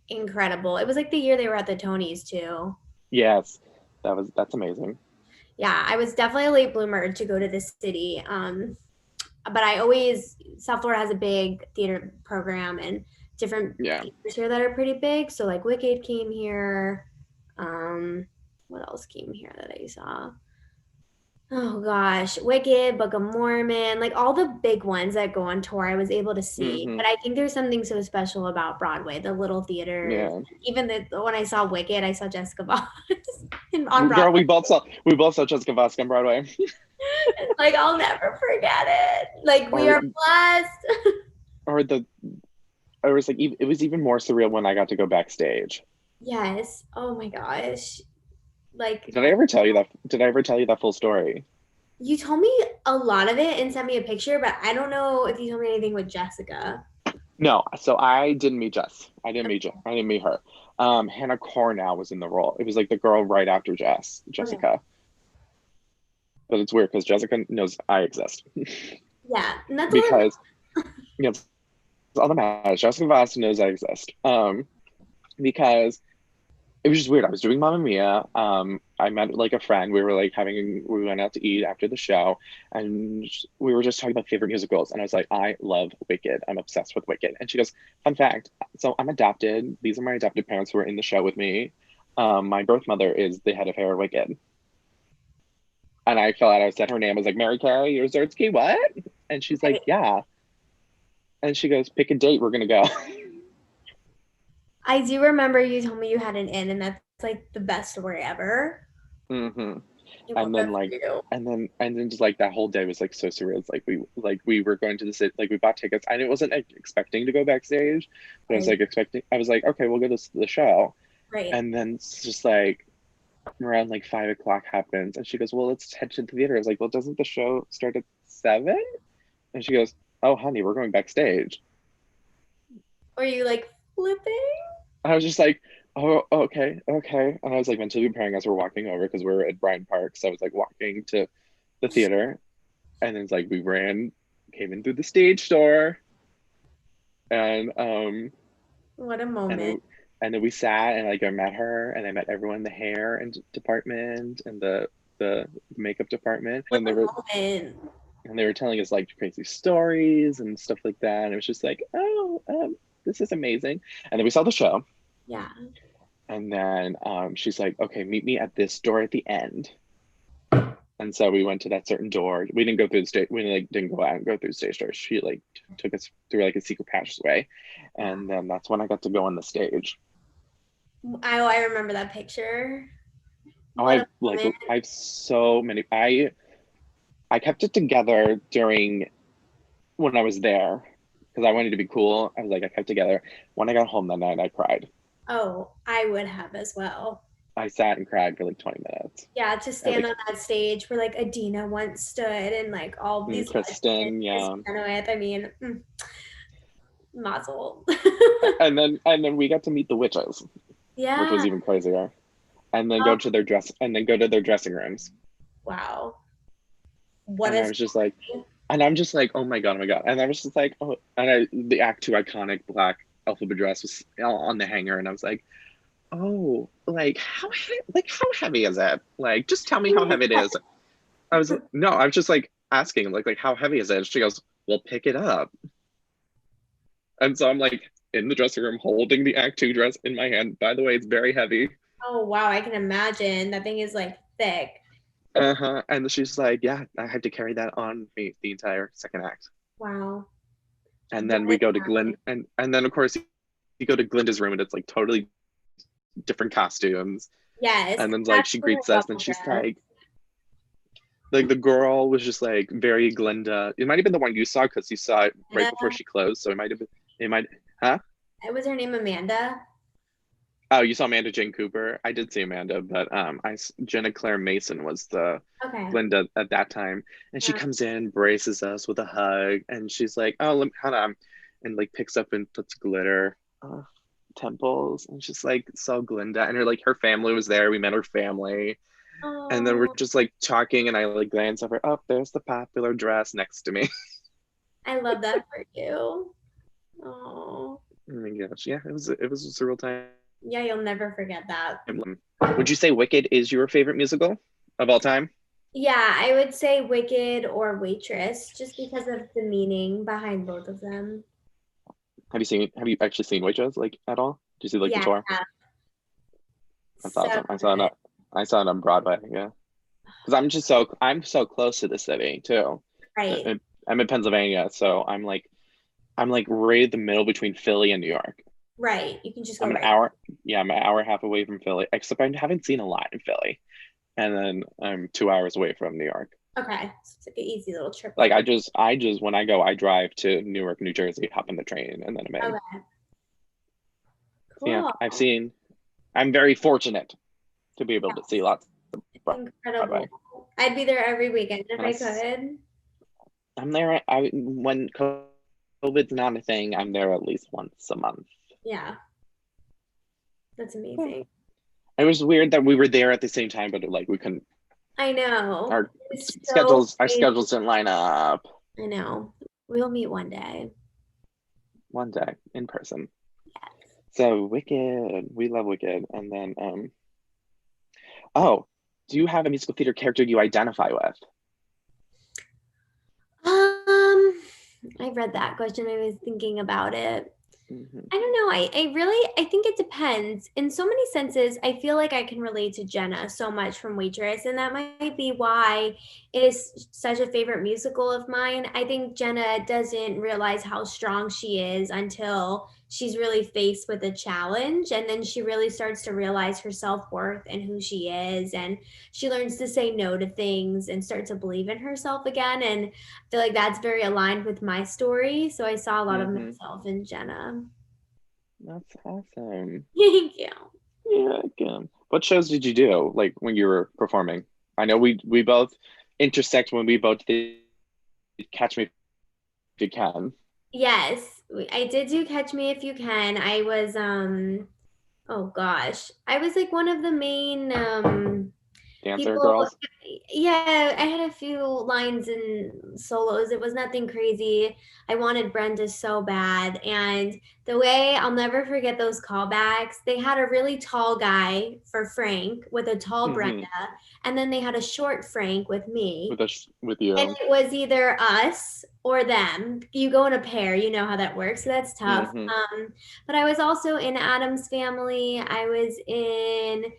incredible. It was like the year they were at the Tonys too. Yes, that's amazing. Yeah, I was definitely a late bloomer to go to this city. But South Florida has a big theater program and different theaters here that are pretty big. So like Wicked came here. What else came here that I saw? Oh gosh, Wicked, Book of Mormon, like all the big ones that go on tour, I was able to see. Mm-hmm. But I think there's something so special about Broadway, the little theaters. Yeah. Even when I saw Wicked, I saw Jessica Voss on Broadway. Girl, we both saw Jessica Voss on Broadway. Like I'll never forget it. Like we are blessed. It was like it was even more surreal when I got to go backstage. Yes. Oh my gosh. Like, Did I ever tell you that full story? you told me a lot of it and sent me a picture, but I don't know if you told me anything with Jessica. No, so I didn't meet Jess. I didn't meet her. Hannah Cornow was in the role. It was like the girl right after Jessica. Okay. But it's weird because Jessica knows I exist. Yeah, and that's because all that matters. Jessica Voss knows I exist. Because it was just weird. I was doing Mamma Mia. I met like a friend. We went out to eat after the show, and we were just talking about favorite musicals. And I was like, I love Wicked. I'm obsessed with Wicked. And she goes, fun fact. So I'm adopted. These are my adopted parents who were in the show with me. My birth mother is the head of hair Wicked. And I fell out. I said her name. I was like, Mary Kay Urzorski, what? And she's like, yeah. And she goes, pick a date. We're gonna go. I do remember you told me you had an in, and that's like the best story ever. Mm-hmm. And then just like that whole day was like so surreal. It's like we were going to the city, like we bought tickets. I wasn't expecting to go backstage, but I was like, okay, we'll go to the show. Right. And then it's just like around like 5 o'clock happens, and she goes, well, let's head to the theater. I was like, well, doesn't the show start at 7? And she goes, oh honey, we're going backstage. Were you like flipping? I was just like, oh, okay. And I was like mentally preparing as we're walking over because we're at Bryant Park. So I was like walking to the theater, and then it's like we came in through the stage door, and what a moment. And then we sat, and like I met her, and I met everyone in the hair and department and the makeup department, and they were telling us like crazy stories and stuff like that, and it was just like, this is amazing. And then we saw the show. Yeah. And then she's like, okay, meet me at this door at the end. And so we went to that certain door. We didn't go through the stage. We didn't go out and go through the stage door. She like took us through like a secret passageway. And then that's when I got to go on the stage. I remember that picture. I have so many. I kept it together when I was there because I wanted to be cool. I was like, I kept it together. When I got home that night, I cried. Oh, I would have as well. I sat and cried for like 20 minutes. Yeah, to stand on that stage where like Adina once stood and like all these Kristen, yeah. I mean, mazel. and then we got to meet the witches. Yeah. Which was even crazier. And then go to their dressing rooms. Wow. I was just like, and I'm just like, oh my god. And I was just like, oh, and the Act 2 iconic black alphabet dress was on the hanger, and I was like, oh, like how heavy is it? Like, just tell me how heavy it is. I was just like asking, like how heavy is it? And she goes, well, pick it up. And so I'm like in the dressing room holding the Act 2 dress in my hand. By the way, it's very heavy. Oh wow, I can imagine. That thing is like thick. And she's like, yeah, I had to carry that on me the entire second act. Wow. And then we go to Glenn, and then of course you go to Glinda's room, and it's like totally different costumes. Yes. And then like she greets us, and she's like the girl was just like very Glinda. It might have been the one you saw because you saw it right before she closed. So was her name Amanda? Oh, you saw Amanda Jane Cooper? I did see Amanda, but Jenna Claire Mason was the Glinda at that time. And she comes in, braces us with a hug, and she's like, oh, hold on. And like picks up and puts glitter temples. And she's like, so Glinda. And her family was there. We met her family. Aww. And then we're just like talking, and I like glance over, oh, there's the popular dress next to me. I love that for you. Oh my gosh. Yeah, it was a surreal time. Yeah, you'll never forget that. Would you say Wicked is your favorite musical of all time? Yeah, I would say Wicked or Waitress, just because of the meaning behind both of them. Have you actually seen Waitress like at all? Did you see like the tour? Yeah. That's awesome. I saw it on Broadway. Yeah, because I'm so close to the city too. Right. I'm in Pennsylvania, so I'm like right in the middle between Philly and New York. Right. You can just go. I'm an hour and a half away from Philly, except I haven't seen a lot in Philly. And then I'm 2 hours away from New York. Okay. So it's like an easy little trip. Like I just when I go, I drive to Newark, New Jersey, hop on the train, and then I'm in. Okay. Cool. Yeah, I'm very fortunate to be able to see lots of Incredible. Broadway. I'd be there every weekend if And I could. I'm there. When COVID's not a thing, I'm there at least once a month. Yeah. That's amazing. It was weird that we were there at the same time, but like we couldn't. I know. Our It's so schedules crazy. didn't line up. I know. We'll meet one day. One day in person. So Wicked, we love Wicked, and then oh, do you have a musical theater character you identify with? I read that question. I was thinking about it. Mm-hmm. I don't know. I think it depends. In so many senses, I feel like I can relate to Jenna so much from Waitress, and that might be why it is such a favorite musical of mine. I think Jenna doesn't realize how strong she is until she's really faced with a challenge, and then she really starts to realize her self-worth and who she is, and she learns to say no to things and start to believe in herself again. And I feel like that's very aligned with my story. So I saw a lot of myself in Jenna. That's awesome. Thank you. Yeah, again. What shows did you do, like, when you were performing? I know we both intersect when we both did Catch Me If You Can. Yes, I did do Catch Me If You Can. I was, oh gosh, I was like one of the main Dancer people. girls? Yeah, I had a few lines and solos. It was nothing crazy. I wanted Brenda so bad. And the way I'll never forget those callbacks, they had a really tall guy for Frank with a tall Brenda, and then they had a short Frank with me. With you. And it was either us or them. You go in a pair, you know how that works. So that's tough. But I was also in Adam's Family. I was in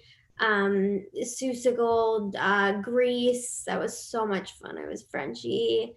Seussical, Grease. That was so much fun. I was Frenchie.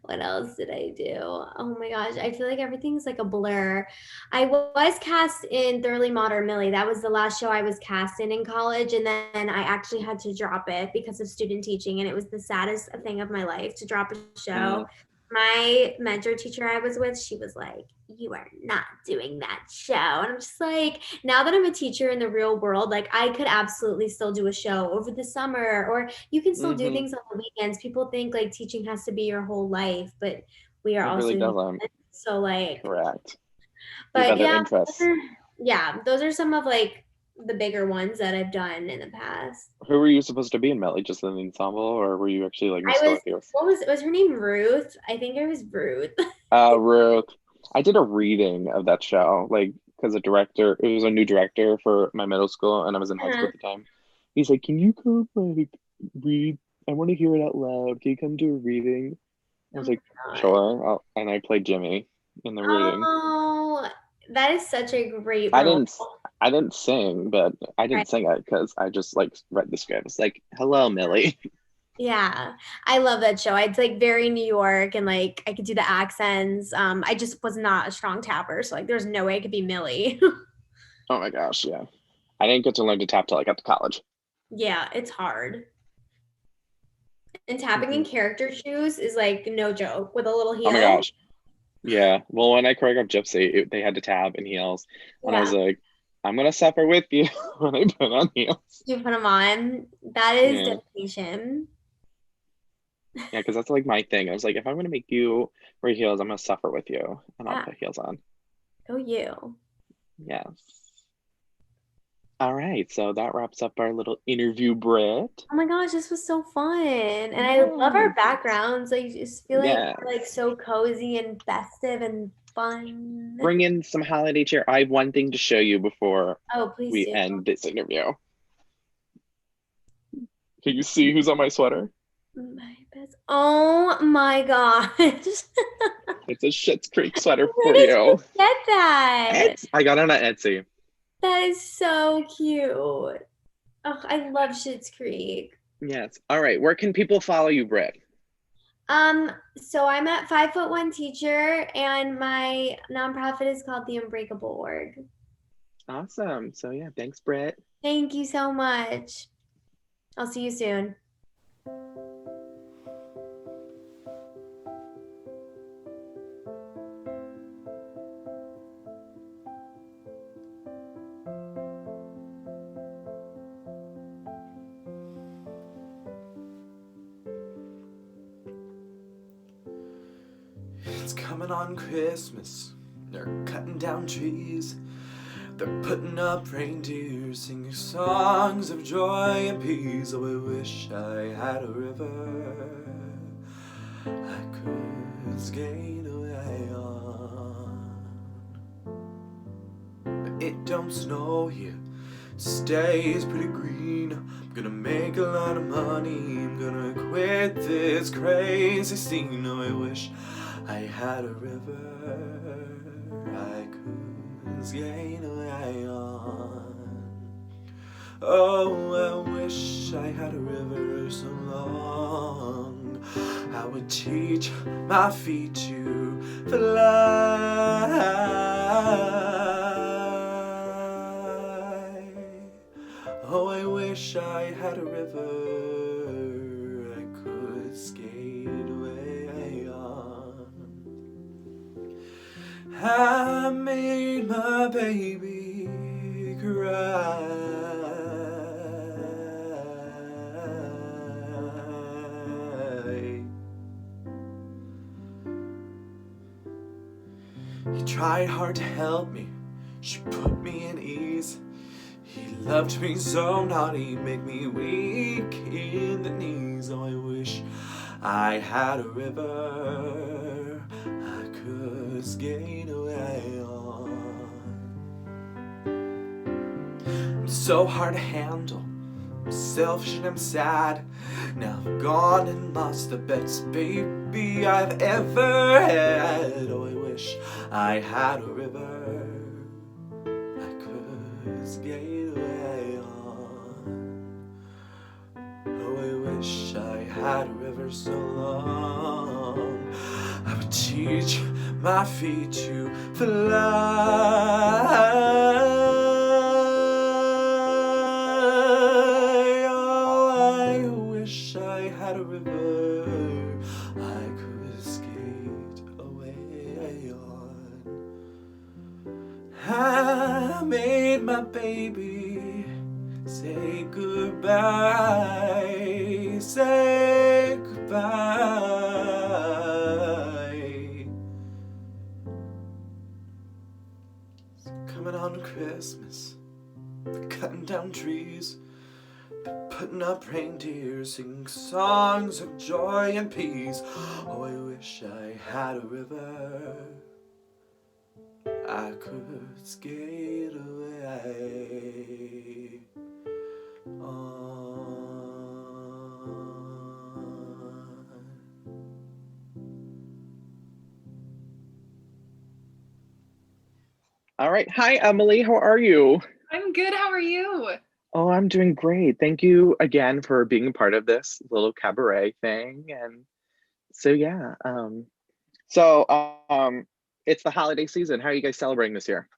What else did I do? Oh my gosh, I feel like everything's like a blur. I was cast in Thoroughly Modern Millie. That was the last show I was cast in college, and then I actually had to drop it because of student teaching, and it was the saddest thing of my life to drop a show. My mentor teacher I was with, she was like, "You are not doing that show." And I'm just like, now that I'm a teacher in the real world, like I could absolutely still do a show over the summer, or you can still do things on the weekends. People think like teaching has to be your whole life, but we are also really doesn't. So like Correct. But yeah, those are some of like the bigger ones that I've done in the past. Who were you supposed to be in Melly? Just in the ensemble, or were you actually like was her name Ruth? I think it was Ruth. Ruth. I did a reading of that show, like, because it was a new director for my middle school, and I was in high school at the time. He's like, "Can you come like read? I want to hear it out loud. Can you come do a reading?" I was like, "Sure." And I played Jimmy in the reading. Oh, that is such a great role. I didn't sing, but I didn't sing it because I just like read the script. It's like, "Hello, Millie." Yeah, I love that show. It's like very New York, and like I could do the accents. I just was not a strong tapper, so like there's no way I could be Millie. Oh my gosh, yeah. I didn't get to learn to tap till I got to college. Yeah, it's hard. And tapping in character shoes is like no joke with a little heel. Oh my gosh. Yeah. Well, when I choreographed Gypsy, they had to tap in heels. And I was like, I'm going to suffer with you when I put on heels. You put them on. That is dedication. Yeah, because that's like my thing. I was like, if I'm going to make you wear heels, I'm going to suffer with you. And I'll put heels on. Go you. Yes. All right, so that wraps up our little interview, Britt. Oh my gosh, this was so fun. And I love our backgrounds. I just feel like we're like so cozy and festive and fun. Bring in some holiday cheer. I have one thing to show you before we do. end this interview. Can you see who's on my sweater? Oh my gosh. It's a Schitt's Creek sweater for Where did you. Get that? I got it on Etsy. That is so cute. Oh, I love Schitt's Creek. Yes. All right. Where can people follow you, Britt? So I'm at 5'1" Teacher, and my nonprofit is called The Unbreakable Org. Awesome. So yeah, thanks, Britt. Thank you so much. I'll see you soon. It's coming on Christmas. They're cutting down trees. They're putting up reindeer, singing songs of joy and peace. Oh, I wish I had a river I could skate away on. But it don't snow here, stays pretty green. I'm gonna make a lot of money, I'm gonna quit this crazy scene. Oh, I wish I had a river I could skate away on. Oh, I wish I had a river so long I would teach my feet to fly. Oh, I wish I had a river I could skate away on. I made my baby cry. He tried hard to help me, she put me at ease. He loved me so naughty, make me weak in the knees. Oh, I wish I had a river I could skate away on. I'm so hard to handle, I'm selfish and I'm sad. Now I've gone and lost the best baby I've ever had. Oh, I wish I had a river I could skate away on. Oh, I wish I had a river so long I would teach my feet to fly. Oh, I wish I had a river I could skate away on. I made my baby say goodbye, say goodbye. It's coming on Christmas, they're cutting down trees, they're putting up reindeer, singing songs of joy and peace. Oh, I wish I had a river I could skate away on. All right. Hi, Emily. How are you? I'm good. How are you? Oh, I'm doing great. Thank you again for being a part of this little cabaret thing. And so, yeah. It's the holiday season. How are you guys celebrating this year?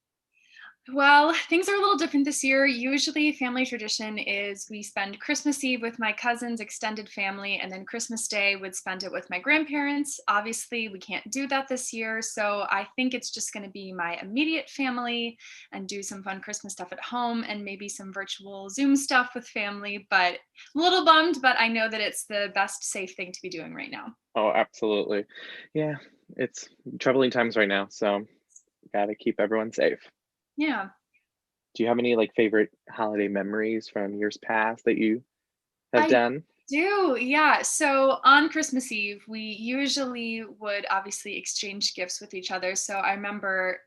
Well, things are a little different this year. Usually family tradition is we spend Christmas Eve with my cousins, extended family, and then Christmas Day would spend it with my grandparents. Obviously, we can't do that this year. So I think it's just going to be my immediate family and do some fun Christmas stuff at home and maybe some virtual Zoom stuff with family. But I'm a little bummed, but I know that it's the best safe thing to be doing right now. Oh, absolutely. Yeah, it's troubling times right now. So gotta keep everyone safe. Yeah. Do you have any like favorite holiday memories from years past that you have done? Do, yeah. So on Christmas Eve, we usually would obviously exchange gifts with each other. So I remember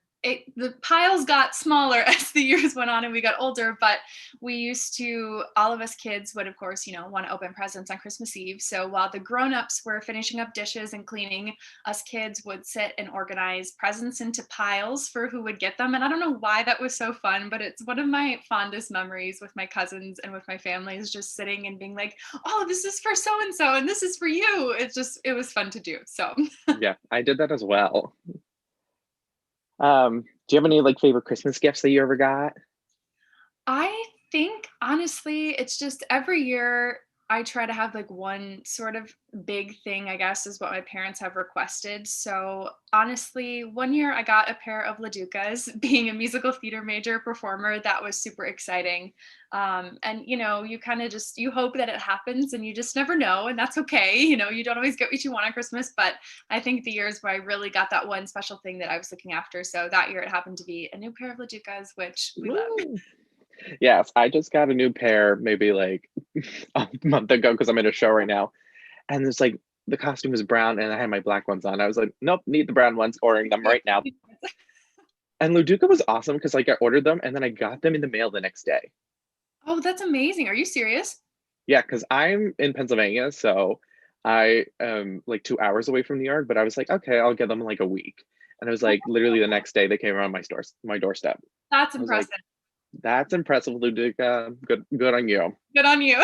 the piles got smaller as the years went on and we got older, but we used to, all of us kids would, of course, want to open presents on Christmas Eve. So while the grown-ups were finishing up dishes and cleaning, us kids would sit and organize presents into piles for who would get them. And I don't know why that was so fun, but it's one of my fondest memories with my cousins and with my family is just sitting and being like, oh, this is for so-and-so and this is for you. It was fun to do. So yeah, I did that as well. Do you have any like favorite Christmas gifts that you ever got? I think honestly, it's just every year I try to have like one sort of big thing, I guess, is what my parents have requested. So honestly, one year I got a pair of Laducas. Being a musical theater major performer, that was super exciting. And you know, you kind of just, you hope that it happens and you just never know, and that's okay. You know, you don't always get what you want on Christmas, but I think the years where I really got that one special thing that I was looking after. So that year it happened to be a new pair of Laducas, which we love. Yes, I just got a new pair maybe like a month ago because I'm in a show right now. And it's like the costume was brown and I had my black ones on. I was like, nope, need the brown ones, ordering them right now. And Luduca was awesome because like I ordered them and then I got them in the mail the next day. Oh, that's amazing. Are you serious? Yeah, because I'm in Pennsylvania, so I am like 2 hours away from New York, but I was like, okay, I'll get them in like a week. And it was like literally the next day they came around my doorstep. That's I was like, impressive. that's impressive, Luduca. Good on you. Good on you.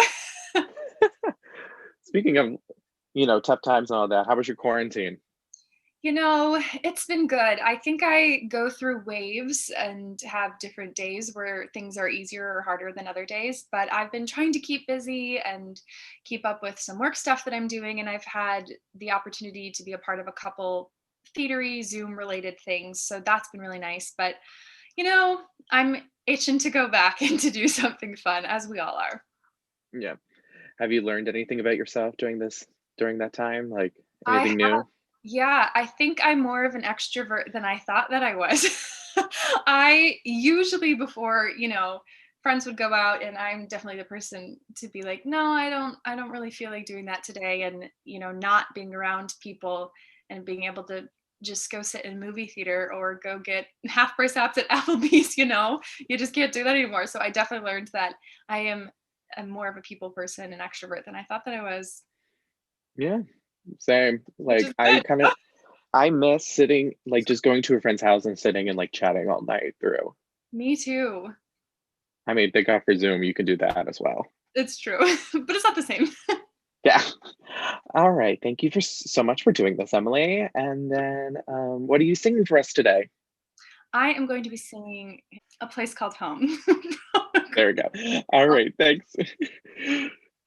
Speaking of, you know, tough times and all that, how was your quarantine? You know, it's been good. I think I go through waves and have different days where things are easier or harder than other days, but I've been trying to keep busy and keep up with some work stuff that I'm doing, and I've had the opportunity to be a part of a couple theatery Zoom related things, so that's been really nice. But you know, I'm itching to go back and to do something fun, as we all are. Yeah. Have you learned anything about yourself during that time? Like anything new? Yeah, I think I'm more of an extrovert than I thought that I was. I usually, before, you know, friends would go out, and I'm definitely the person to be like, no, I don't really feel like doing that today. And, you know, not being around people and being able to just go sit in a movie theater or go get half price apps at Applebee's, you know, you just can't do that anymore. So I definitely learned that I'm more of a people person and extrovert than I thought that I was. Yeah, same. Like I miss sitting, like just going to a friend's house and sitting and like chatting all night through. Me too. I mean, thank God for Zoom, you can do that as well. It's true, but it's not the same. Yeah. All right. Thank you so much for doing this, Emily. And then what are you singing for us today? I am going to be singing A Place Called Home. There we go. All right. Thanks.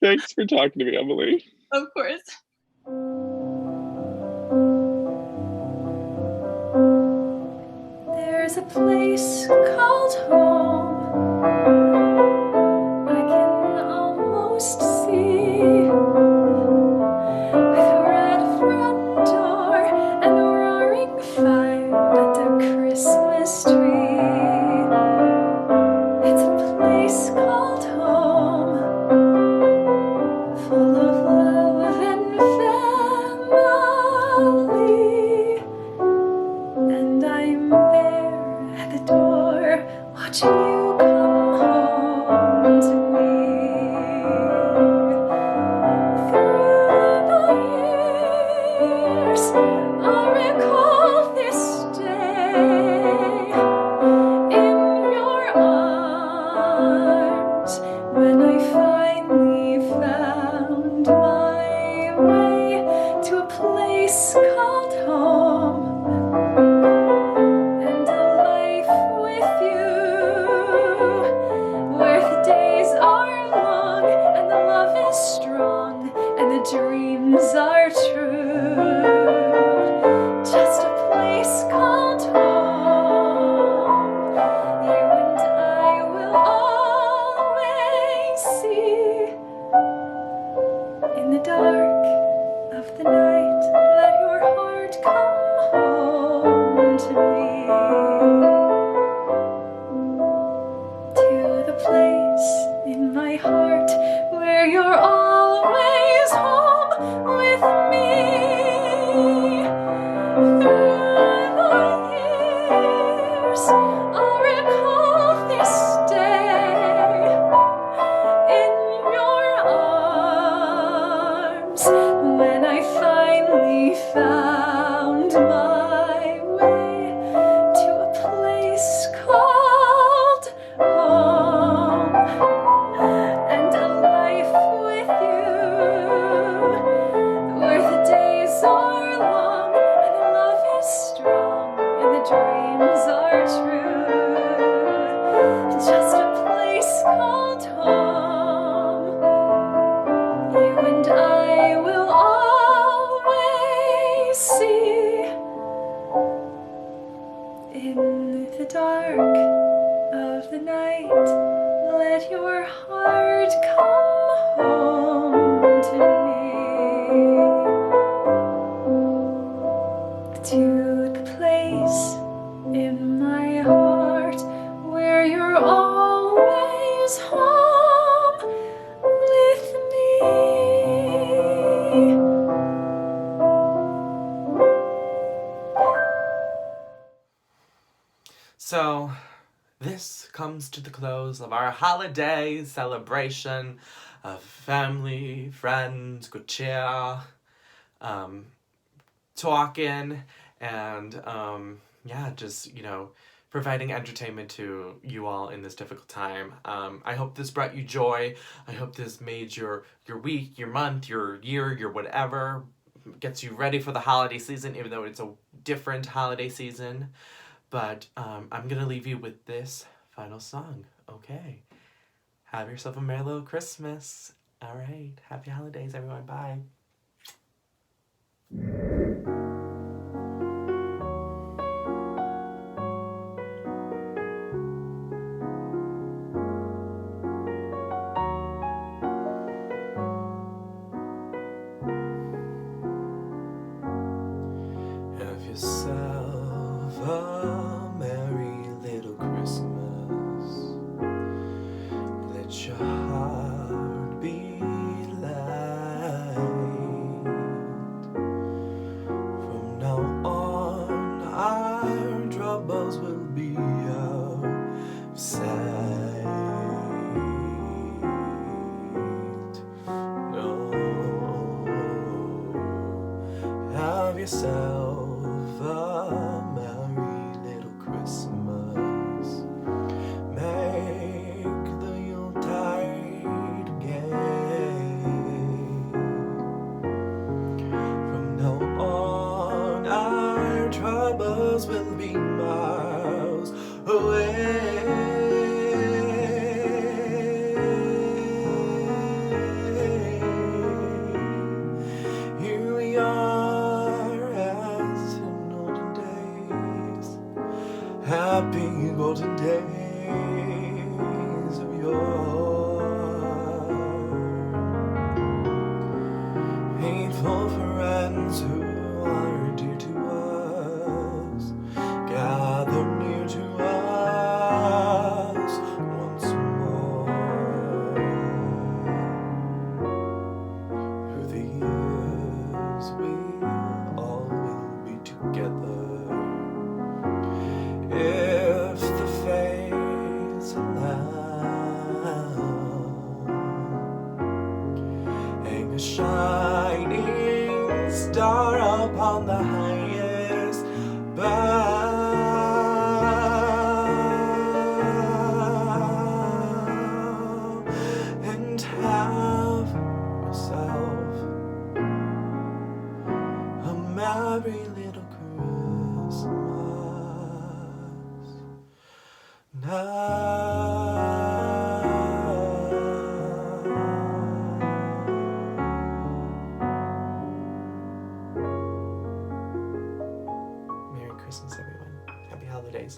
Thanks for talking to me, Emily. Of course. There's a place called home. I can almost see, with a red front door and a roaring fire and a Christmas tree. It's a place called home, full of love and family, and I'm there at the door, watching you come home to me. Through the years, I'll recall this day in your arms, when I finally found my way to a place called home. And a life with you, where the days are long and the love is strong and the dreams are true. Just a place called home, you and I will always see. In the dark of the night, let your heart come home to me, to the place in my heart where you're always home with me. Through the years, I'll recall this day in your arms, when I finally found my way to a place called home. comes home with me. So, this comes to the close of our holiday celebration of family, friends, good cheer, talking, and just, providing entertainment to you all in this difficult time. I hope this brought you joy. I hope this made your week, your month, your year, your whatever, gets you ready for the holiday season, even though it's a different holiday season. But I'm going to leave you with this final song. Okay. Have yourself a merry little Christmas. All right. Happy holidays, everyone. Bye. Have yourself a merry little Christmas. Let your heart be light. From now on, our troubles will be out of sight. No, have yourself a merry little Christmas. Make the Yuletide gay. From now on, our troubles will be miles away. Here we are as in olden days, happy golden days of yore. Faithful friends who are dear to us, gather near to us once more. Through the years we all will be together, if the fates allow. Hang a shining star upon the highest bough, and have yourself a merry little Christmas now. Merry Christmas, everyone. Happy holidays.